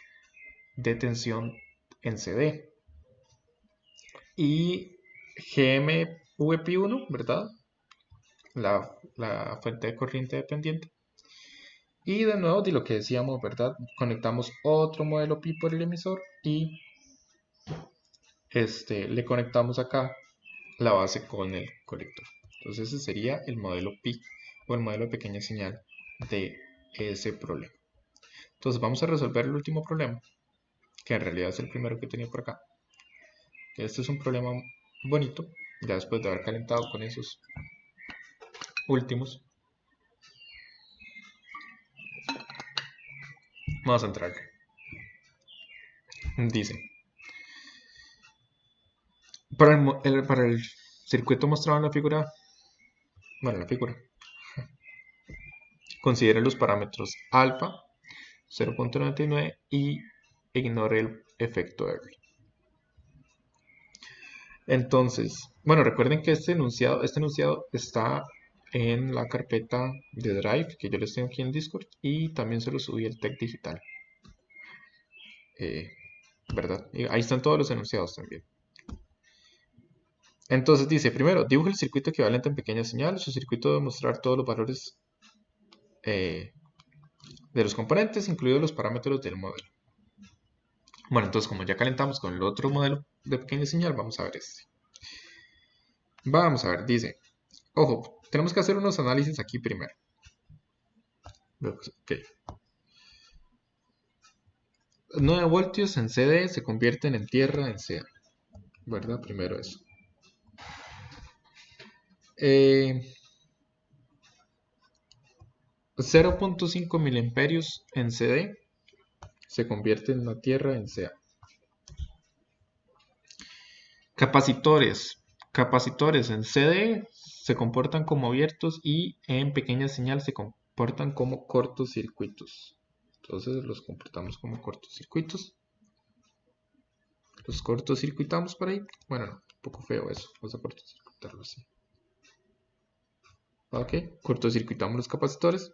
de tensión en CD. Y GMVP1, ¿verdad? La fuente de corriente dependiente. Y de nuevo, de lo que decíamos, ¿verdad? Conectamos otro modelo pi por el emisor y le conectamos acá la base con el colector. Entonces ese sería el modelo pi o el modelo de pequeña señal de ese problema. Entonces vamos a resolver el último problema, que en realidad es el primero que tenía por acá. Este es un problema bonito, ya después de haber calentado con esos últimos. Vamos a entrar. Dice, para el circuito mostrado en la figura, bueno, la figura, considere los parámetros alfa 0.99 y ignore el efecto Early. Entonces, bueno, recuerden que este enunciado está en la carpeta de Drive que yo les tengo aquí en Discord y también se lo subí al Tech Digital, eh, ¿verdad? Y ahí están todos los enunciados también. Entonces dice, primero, dibuja el circuito equivalente en pequeña señal. Su circuito debe mostrar todos los valores eh, de los componentes, incluidos los parámetros del modelo. Bueno, entonces como ya calentamos con el otro modelo de pequeña señal, vamos a ver este. Vamos a ver, dice, ojo, tenemos que hacer unos análisis aquí primero. Ok. 9 voltios en CD se convierten en tierra en CA, ¿verdad? Primero eso. 0.5 miliamperios en CD se convierte en la tierra en CA. Capacitores. Capacitores en CD se comportan como abiertos y en pequeña señal se comportan como cortocircuitos. Entonces los comportamos como cortocircuitos. Los cortocircuitamos por ahí. Bueno, no, un poco feo eso. Vamos a cortocircuitarlo así. Ok, cortocircuitamos los capacitores.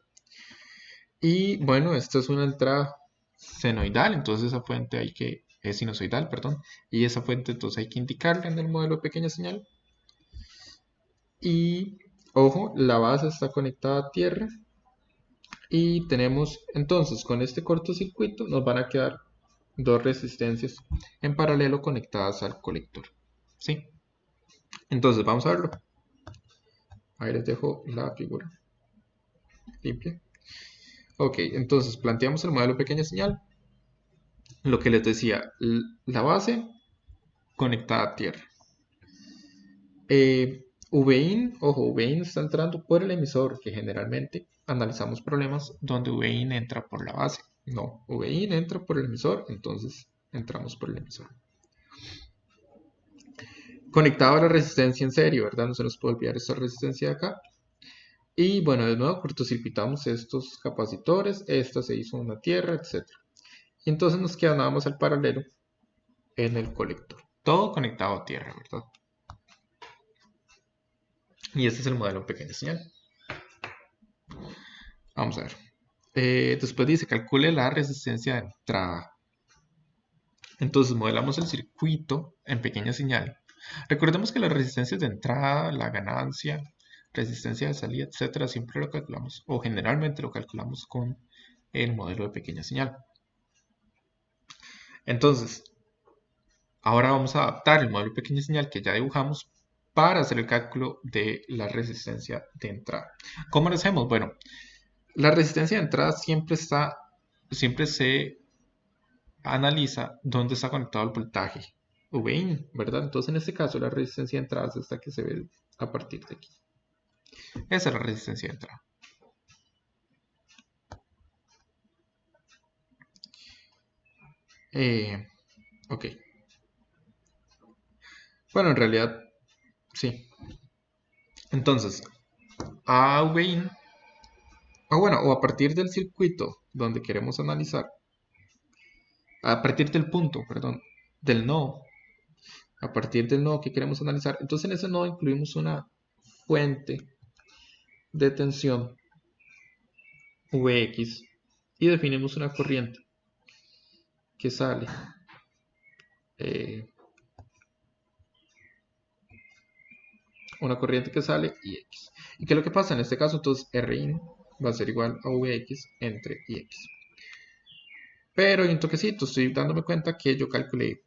Y bueno, esta es una entrada senoidal, entonces esa fuente hay que, es sinusoidal, perdón. Y esa fuente entonces hay que indicarla en el modelo de pequeña señal. Y ojo, la base está conectada a tierra. Y tenemos entonces con este cortocircuito nos van a quedar dos resistencias en paralelo conectadas al colector. ¿Sí? Entonces vamos a verlo. Ahí les dejo la figura limpia. Ok, entonces planteamos el modelo de pequeña señal. Lo que les decía, la base conectada a tierra. VIN, ojo, VIN está entrando por el emisor, que generalmente analizamos problemas donde VIN entra por la base. No, VIN entra por el emisor, entonces entramos por el emisor. Conectado a la resistencia en serio, ¿verdad? No se nos puede olvidar esta resistencia de acá. Y bueno, de nuevo cortocircuitamos estos capacitores, esta se hizo una tierra, etc. Y entonces nos queda nada más el paralelo en el colector. Todo conectado a tierra, ¿verdad? Y este es el modelo pequeña señal. Vamos a ver. Después dice, calcule la resistencia de entrada. Entonces modelamos el circuito en pequeña señal. Recordemos que las resistencias de entrada, la ganancia, resistencia de salida, etcétera, siempre lo calculamos, o generalmente lo calculamos con el modelo de pequeña señal. Entonces, ahora vamos a adaptar el modelo de pequeña señal que ya dibujamos para hacer el cálculo de la resistencia de entrada. ¿Cómo lo hacemos? Bueno, la resistencia de entrada siempre se analiza dónde está conectado el voltaje VIN, ¿verdad? Entonces en este caso la resistencia de entrada es esta que se ve a partir de aquí. Esa es la resistencia de entrada. Ok. Bueno, en realidad, sí. Entonces, a VIN, bueno, o a partir del circuito donde queremos analizar, a partir del punto, perdón, del nodo, a partir del nodo que queremos analizar, entonces en ese nodo incluimos una fuente de tensión Vx y definimos una corriente que sale y X. ¿Y qué es lo que pasa? En este caso, entonces, Rin va a ser igual a Vx entre Ix. Pero hay un toquecito, estoy dándome cuenta que yo calculé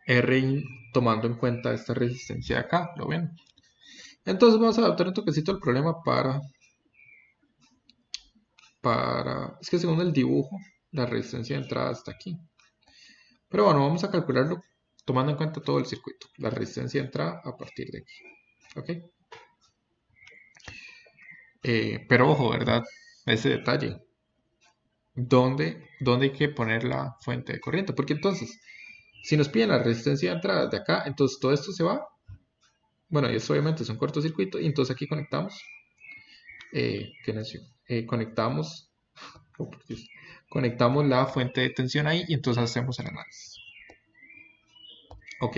Rin tomando en cuenta esta resistencia de acá, ¿lo ven? Entonces vamos a adaptar un toquecito al problema es que según el dibujo, la resistencia de entrada está aquí. Pero bueno, vamos a calcularlo tomando en cuenta todo el circuito, la resistencia de entrada a partir de aquí. ¿Ok? Pero ojo, ¿verdad? Ese detalle. ¿Dónde hay que poner la fuente de corriente? Porque entonces, si nos piden la resistencia de entrada de acá, entonces todo esto se va. Bueno, y esto obviamente es un cortocircuito. Y entonces aquí conectamos. ¿Qué nació? Conectamos. Oh, por Dios. Conectamos la fuente de tensión ahí y entonces hacemos el análisis. ¿Ok?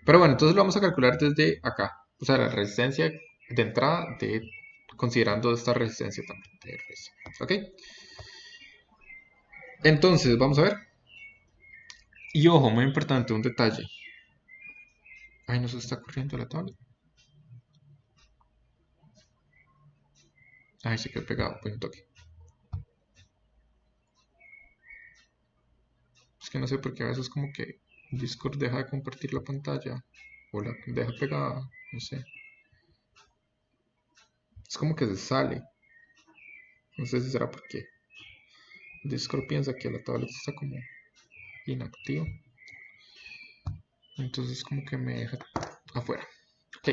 Pero bueno, entonces lo vamos a calcular desde acá. O sea, la resistencia de entrada considerando esta resistencia también de RS. ¿Ok? Entonces, vamos a ver. Y ojo, muy importante, un detalle. Ay, no se está corriendo la tabla. Ay, se quedó pegado. Pues un toque. Es que no sé por qué a veces como que Discord deja de compartir la pantalla. O la deja pegada. No sé. Es como que se sale. No sé si será porque Discord piensa que la tablet está como inactiva. Entonces como que me deja afuera. Ok.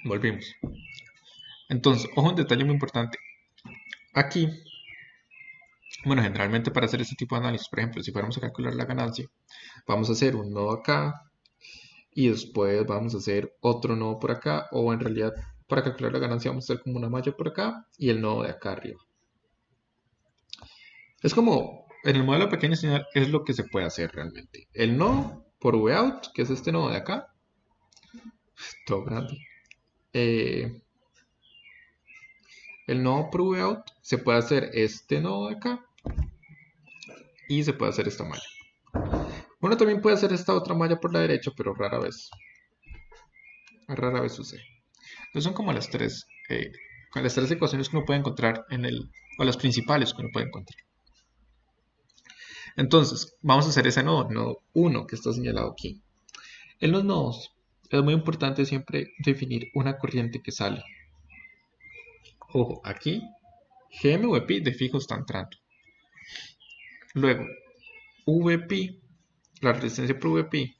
Volvimos. Entonces, ojo, un detalle muy importante. Aquí, bueno, generalmente para hacer este tipo de análisis, por ejemplo, si fuéramos a calcular la ganancia, vamos a hacer un nodo acá y después vamos a hacer otro nodo por acá, o en realidad para calcular la ganancia vamos a hacer como una malla por acá y el nodo de acá arriba. Es como, en el modelo pequeño señal es lo que se puede hacer realmente. El nodo por vout, que es este nodo de acá, todo grande. El nodo por vout se puede hacer este nodo de acá y se puede hacer esta malla. Uno también puede hacer esta otra malla por la derecha, pero rara vez sucede. Entonces son como las tres ecuaciones que uno puede encontrar o las principales que uno puede encontrar. Entonces, vamos a hacer ese nodo 1 que está señalado aquí. En los nodos es muy importante siempre definir una corriente que sale. Ojo, aquí GM VP de fijo está entrando. Luego, VP, la resistencia por VP,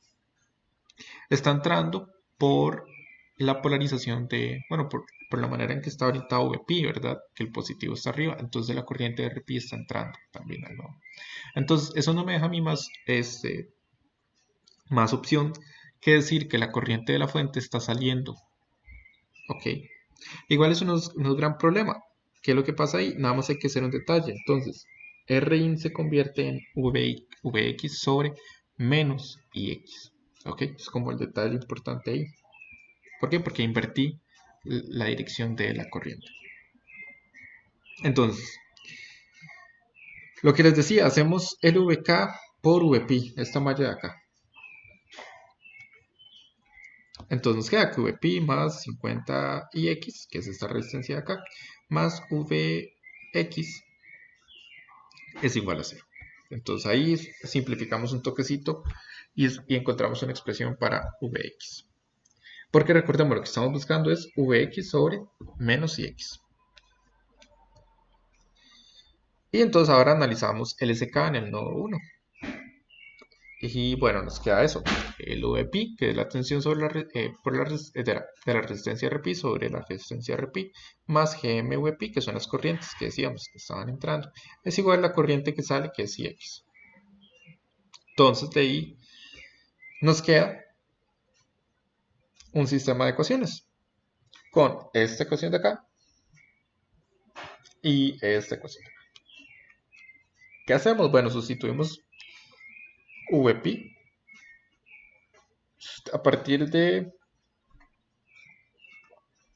está entrando por la polarización bueno, por la manera en que está orientado VP, ¿verdad? Que el positivo está arriba, entonces la corriente de RP está entrando también al nodo. Entonces, eso no me deja a mí más opción que decir que la corriente de la fuente está saliendo. Ok. Igual eso no es gran problema. ¿Qué es lo que pasa ahí? Nada más hay que hacer un detalle. Entonces, Rin se convierte en Vx sobre menos Ix. Ok, es como el detalle importante ahí. ¿Por qué? Porque invertí la dirección de la corriente. Entonces, lo que les decía, hacemos LVK por VP, esta malla de acá. Entonces nos queda que VP más 50 IX, que es esta resistencia de acá, más Vx es igual a 0. Entonces ahí simplificamos un toquecito y encontramos una expresión para Vx. Porque recordemos, lo que estamos buscando es Vx sobre menos Ix. Y entonces ahora analizamos el SK en el nodo 1. Y bueno, nos queda eso, el VP, que es la tensión sobre de la resistencia RP sobre la resistencia RP, más GMVP, que son las corrientes que decíamos que estaban entrando, es igual a la corriente que sale, que es IX. Entonces de ahí nos queda un sistema de ecuaciones, con esta ecuación de acá y esta ecuación de acá. ¿Qué hacemos? Bueno, sustituimos VP a partir de...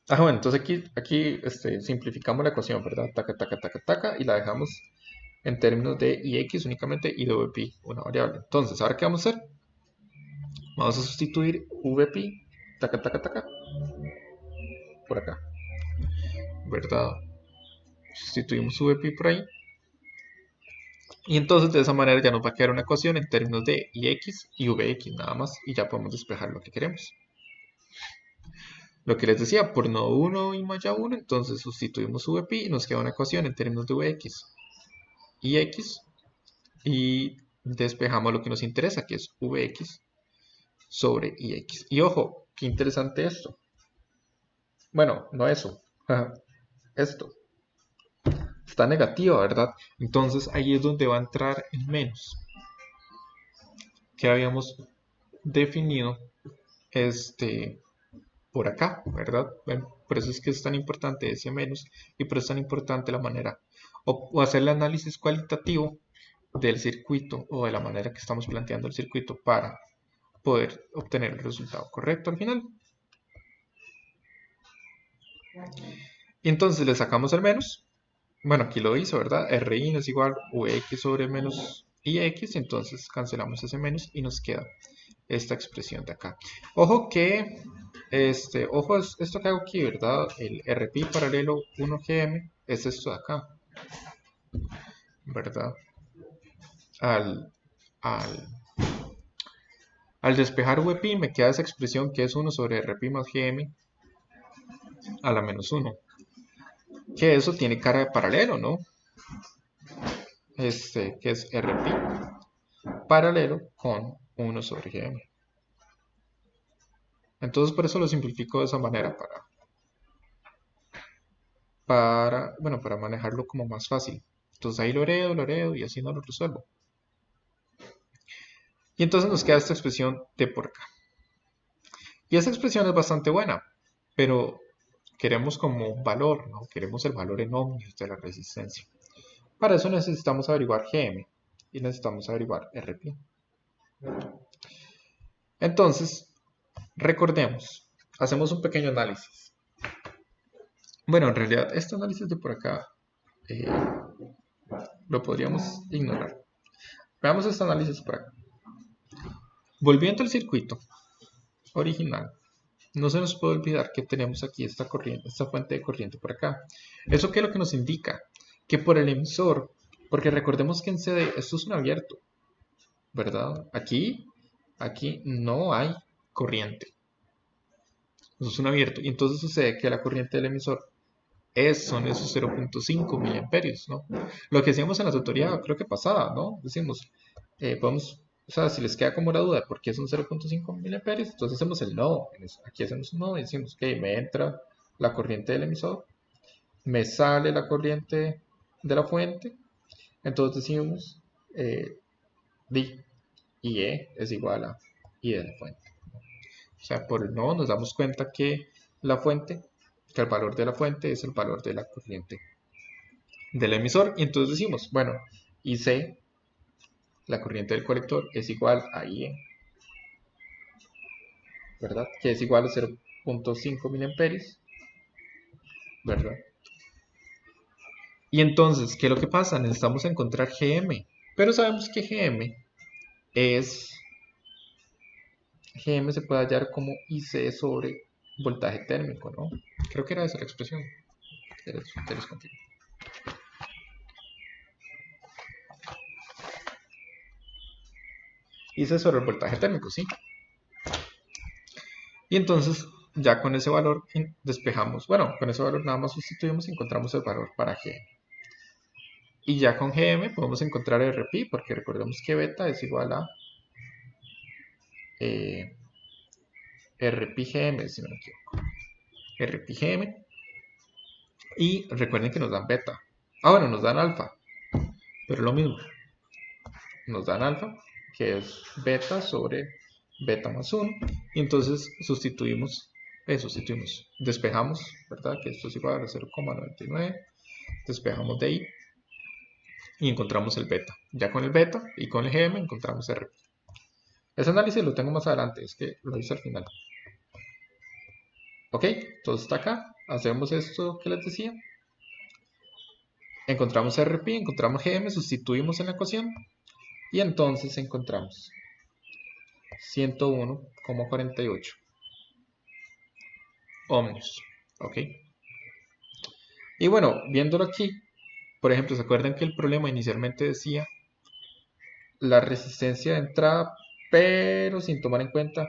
bueno, entonces aquí simplificamos la ecuación, ¿verdad? Taca, taca, taca, taca, y la dejamos en términos de ix únicamente y de vp, una variable. Entonces, ¿ahora qué vamos a hacer? Vamos a sustituir vp, taca, taca, taca, por acá, ¿verdad? Sustituimos vp por ahí. Y entonces de esa manera ya nos va a quedar una ecuación en términos de ix y vx nada más, y ya podemos despejar lo que queremos. Lo que les decía, por nodo 1 y malla 1, entonces sustituimos vp y nos queda una ecuación en términos de vx y x, y despejamos lo que nos interesa, que es vx sobre ix. Y ojo, qué interesante esto. Bueno, no eso. Esto. Está negativa, ¿verdad? Entonces ahí es donde va a entrar el menos. Que habíamos definido por acá, ¿verdad? Bueno, por eso es que es tan importante ese menos y por eso es tan importante la manera o hacer el análisis cualitativo del circuito o de la manera que estamos planteando el circuito para poder obtener el resultado correcto al final. Y entonces le sacamos el menos. Bueno, aquí lo hizo, ¿verdad? Rin es igual Ux sobre menos Ix, entonces cancelamos ese menos y nos queda esta expresión de acá. Ojo que, ojo es esto que hago aquí, ¿verdad? El RP paralelo 1GM es esto de acá, ¿verdad? Al, al, al despejar VP me queda esa expresión que es 1 sobre RP más GM a la menos 1. Que eso tiene cara de paralelo, ¿no? Que es RP paralelo con 1 sobre GM. Entonces por eso lo simplifico de esa manera bueno, para manejarlo como más fácil. Entonces ahí lo heredo y así no lo resuelvo. Y entonces nos queda esta expresión de por acá. Y esa expresión es bastante buena, pero queremos como valor, ¿no? Queremos el valor en ohmios de la resistencia. Para eso necesitamos averiguar GM y necesitamos averiguar RP. Entonces, recordemos, hacemos un pequeño análisis. Bueno, en realidad, este análisis de por acá eh, lo podríamos ignorar. Veamos este análisis por acá. Volviendo al circuito original, no se nos puede olvidar que tenemos aquí esta corriente, esta fuente de corriente por acá. ¿Eso qué es lo que nos indica? Que por el emisor, porque recordemos que en CD esto es un abierto, ¿verdad? Aquí no hay corriente. Esto es un abierto. Y entonces sucede que la corriente del emisor son esos 0.5 miliamperios, ¿no? Lo que decíamos en la tutoría, creo que pasada, ¿no? Decimos, podemos, o sea, si les queda como la duda, ¿por qué son 0.5 miliamperios? Entonces hacemos el nodo. Aquí hacemos un nodo y decimos, ok, me entra la corriente del emisor, me sale la corriente de la fuente, entonces decimos, D y E es igual a I de la fuente. O sea, por el nodo nos damos cuenta que que el valor de la fuente es el valor de la corriente del emisor. Y entonces decimos, bueno, IC, la corriente del colector, es igual a IE, ¿verdad? Que es igual a 0.5 miliamperios, ¿verdad? Y entonces, ¿qué es lo que pasa? Necesitamos encontrar GM, pero sabemos que GM se puede hallar como IC sobre voltaje térmico, ¿no? Creo que era esa la expresión. Te les continúo. IC sobre el voltaje térmico, ¿sí? Y entonces, ya con ese valor despejamos, bueno, con ese valor nada más sustituimos y encontramos el valor para GM. Y ya con GM podemos encontrar RP, porque recordemos que beta es igual a RPGM, si no me equivoco. RPGM. Y recuerden que nos dan beta. Ah, bueno, nos dan alfa, pero lo mismo. Nos dan alfa, que es beta sobre beta más 1. Y entonces sustituimos, despejamos, ¿verdad? Que esto es igual a 0,99. Despejamos de ahí y encontramos el beta. Ya con el beta y con el GM encontramos RP. Ese análisis lo tengo más adelante, es que lo hice al final. Ok, entonces está acá. Hacemos esto que les decía. Encontramos RP, encontramos GM, sustituimos en la ecuación y entonces encontramos 101,48 ohmios. Ok. Y bueno, viéndolo aquí, por ejemplo, ¿se acuerdan que el problema inicialmente decía la resistencia de entrada, pero sin tomar en cuenta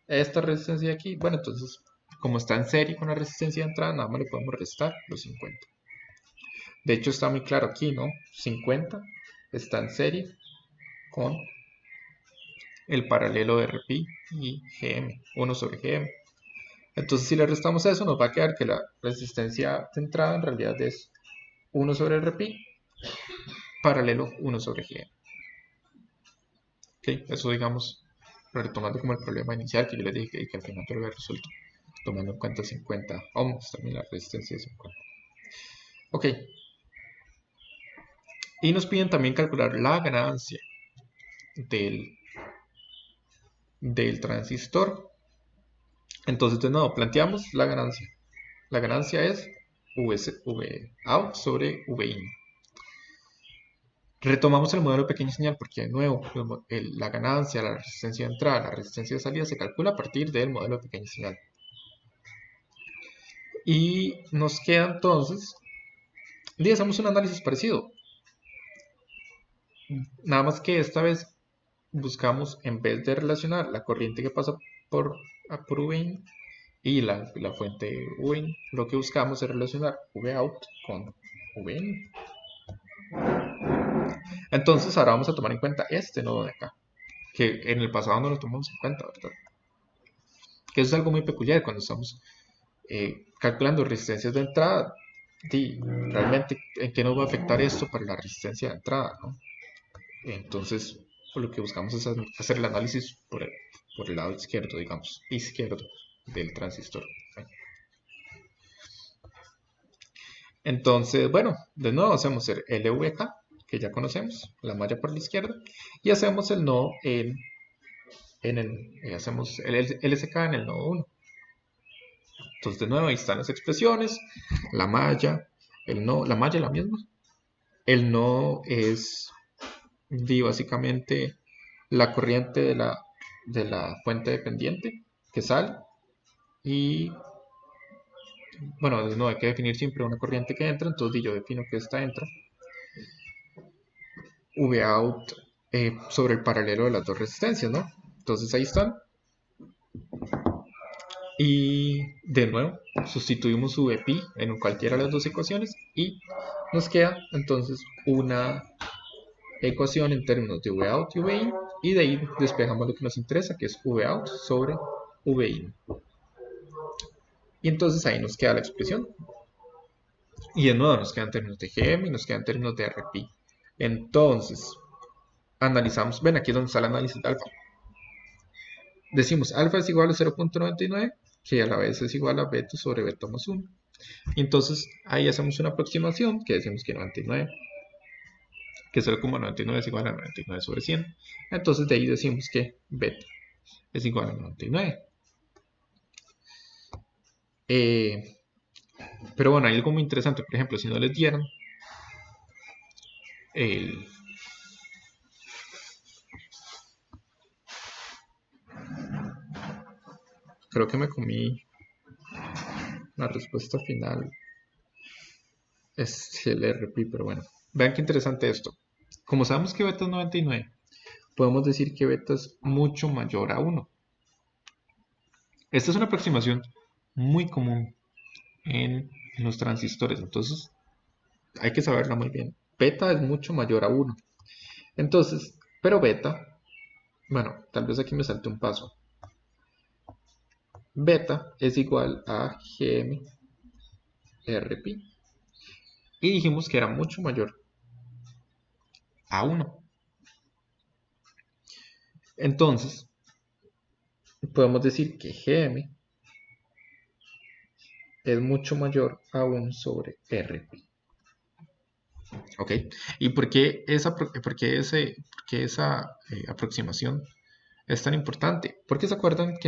esta resistencia de aquí? Bueno, entonces, como está en serie con la resistencia de entrada, nada más le podemos restar los 50. De hecho, está muy claro aquí, ¿no? 50 está en serie con el paralelo de RP y GM, 1 sobre GM. Entonces, si le restamos eso, nos va a quedar que la resistencia de entrada en realidad es 1 sobre RP, paralelo 1 sobre GM. Ok, eso digamos, retomando como el problema inicial que yo les dije que al final yo lo había resuelto, tomando en cuenta 50 ohms, también la resistencia de 50. Ok, Y nos piden también calcular la ganancia del transistor. Entonces, de nuevo, planteamos la ganancia. La ganancia es V out sobre V in. Retomamos el modelo de pequeña señal porque, de nuevo, la ganancia, la resistencia de entrada, la resistencia de salida se calcula a partir del modelo de pequeña señal. Y nos queda entonces, y hacemos un análisis parecido. Nada más que esta vez buscamos, en vez de relacionar la corriente que pasa por VIN y la fuente VIN, lo que buscamos es relacionar VOUT con VIN. Entonces ahora vamos a tomar en cuenta este nodo de acá, que en el pasado no lo tomamos en cuenta, ¿verdad? Que eso es algo muy peculiar cuando estamos calculando resistencias de entrada. Y realmente, ¿en qué nos va a afectar esto para la resistencia de entrada, ¿no? Entonces, lo que buscamos es hacer el análisis por el lado izquierdo, digamos, izquierdo del transistor. Entonces, bueno, de nuevo hacemos el LVK, que ya conocemos, la malla por la izquierda, y hacemos el nodo hacemos el LSK en el nodo 1. Entonces, de nuevo, ahí están las expresiones, la malla, la malla es la misma. El nodo es básicamente la corriente de la fuente dependiente que sale y bueno, no hay que definir siempre una corriente que entra, entonces yo defino que esta entra Vout sobre el paralelo de las dos resistencias, ¿no? Entonces ahí están. Y de nuevo sustituimos VP en cualquiera de las dos ecuaciones y nos queda entonces una ecuación en términos de Vout y Vin, y de ahí despejamos lo que nos interesa, que es Vout sobre Vin. Y entonces ahí nos queda la expresión. Y de nuevo nos quedan términos de GM y nos quedan términos de RP. Entonces, analizamos, ven aquí es donde está el análisis de alfa. Decimos alfa es igual a 0.99, que a la vez es igual a beta sobre beta más 1. Y entonces ahí hacemos una aproximación que decimos que 99, que 0,99 es igual a 99 sobre 100. Entonces de ahí decimos que beta es igual a 99. Pero bueno, hay algo muy interesante. Por ejemplo, si no les dieran el... Creo que me comí la respuesta final. Es el RP, pero bueno. Vean qué interesante esto. Como sabemos que beta es 99, podemos decir que beta es mucho mayor a 1. Esta es una aproximación muy común en los transistores, entonces hay que saberla muy bien. Beta es mucho mayor a 1. Entonces, pero beta, bueno, tal vez aquí me salte un paso. Beta es igual a GM RP. Y dijimos que era mucho mayor a 1. Entonces, podemos decir que GM es mucho mayor a 1 sobre RP. ¿Ok? ¿Y por qué esa aproximación es tan importante? Porque se acuerdan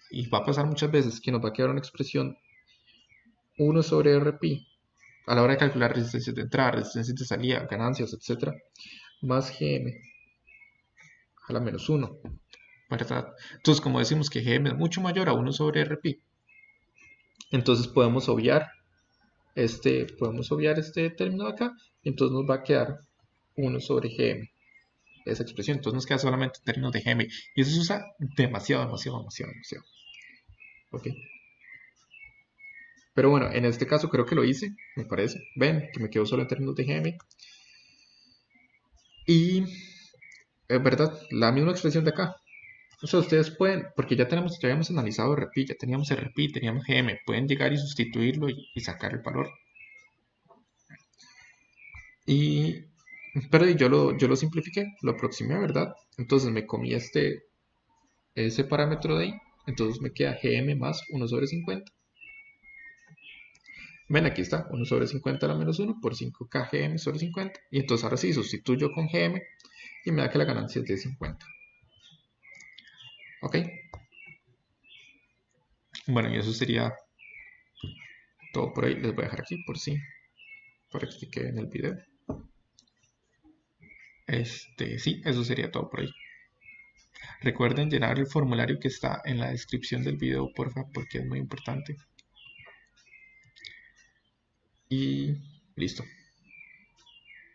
y va a pasar muchas veces, que nos va a quedar una expresión 1 sobre RP a la hora de calcular resistencias de entrada, resistencias de salida, ganancias, etc. Más GM a la menos 1. ¿Verdad? Entonces, como decimos que GM es mucho mayor a 1 sobre RP, entonces podemos obviar este término de acá, entonces nos va a quedar 1 sobre GM, esa expresión. Entonces nos queda solamente en términos de GM, y eso se usa demasiado. ¿Ok? Pero bueno, en este caso creo que lo hice, me parece. Ven, que me quedo solo en términos de GM. Y es verdad, la misma expresión de acá. O sea, ustedes pueden, porque ya habíamos analizado RP, ya teníamos RP, teníamos GM, pueden llegar y sustituirlo y sacar el valor. Pero yo lo simplifiqué, lo aproximé, ¿verdad? Entonces me comí ese parámetro de ahí, entonces me queda GM más 1 sobre 50. Ven, aquí está, 1/50 a la menos 1 por 5k gm sobre 50. Y entonces ahora sí, sustituyo con gm y me da que la ganancia es de 50. ¿Ok? Bueno, y eso sería todo por ahí. Les voy a dejar aquí por sí, para que quede en el video. Sí, eso sería todo por ahí. Recuerden llenar el formulario que está en la descripción del video, porfa, porque es muy importante. Y listo.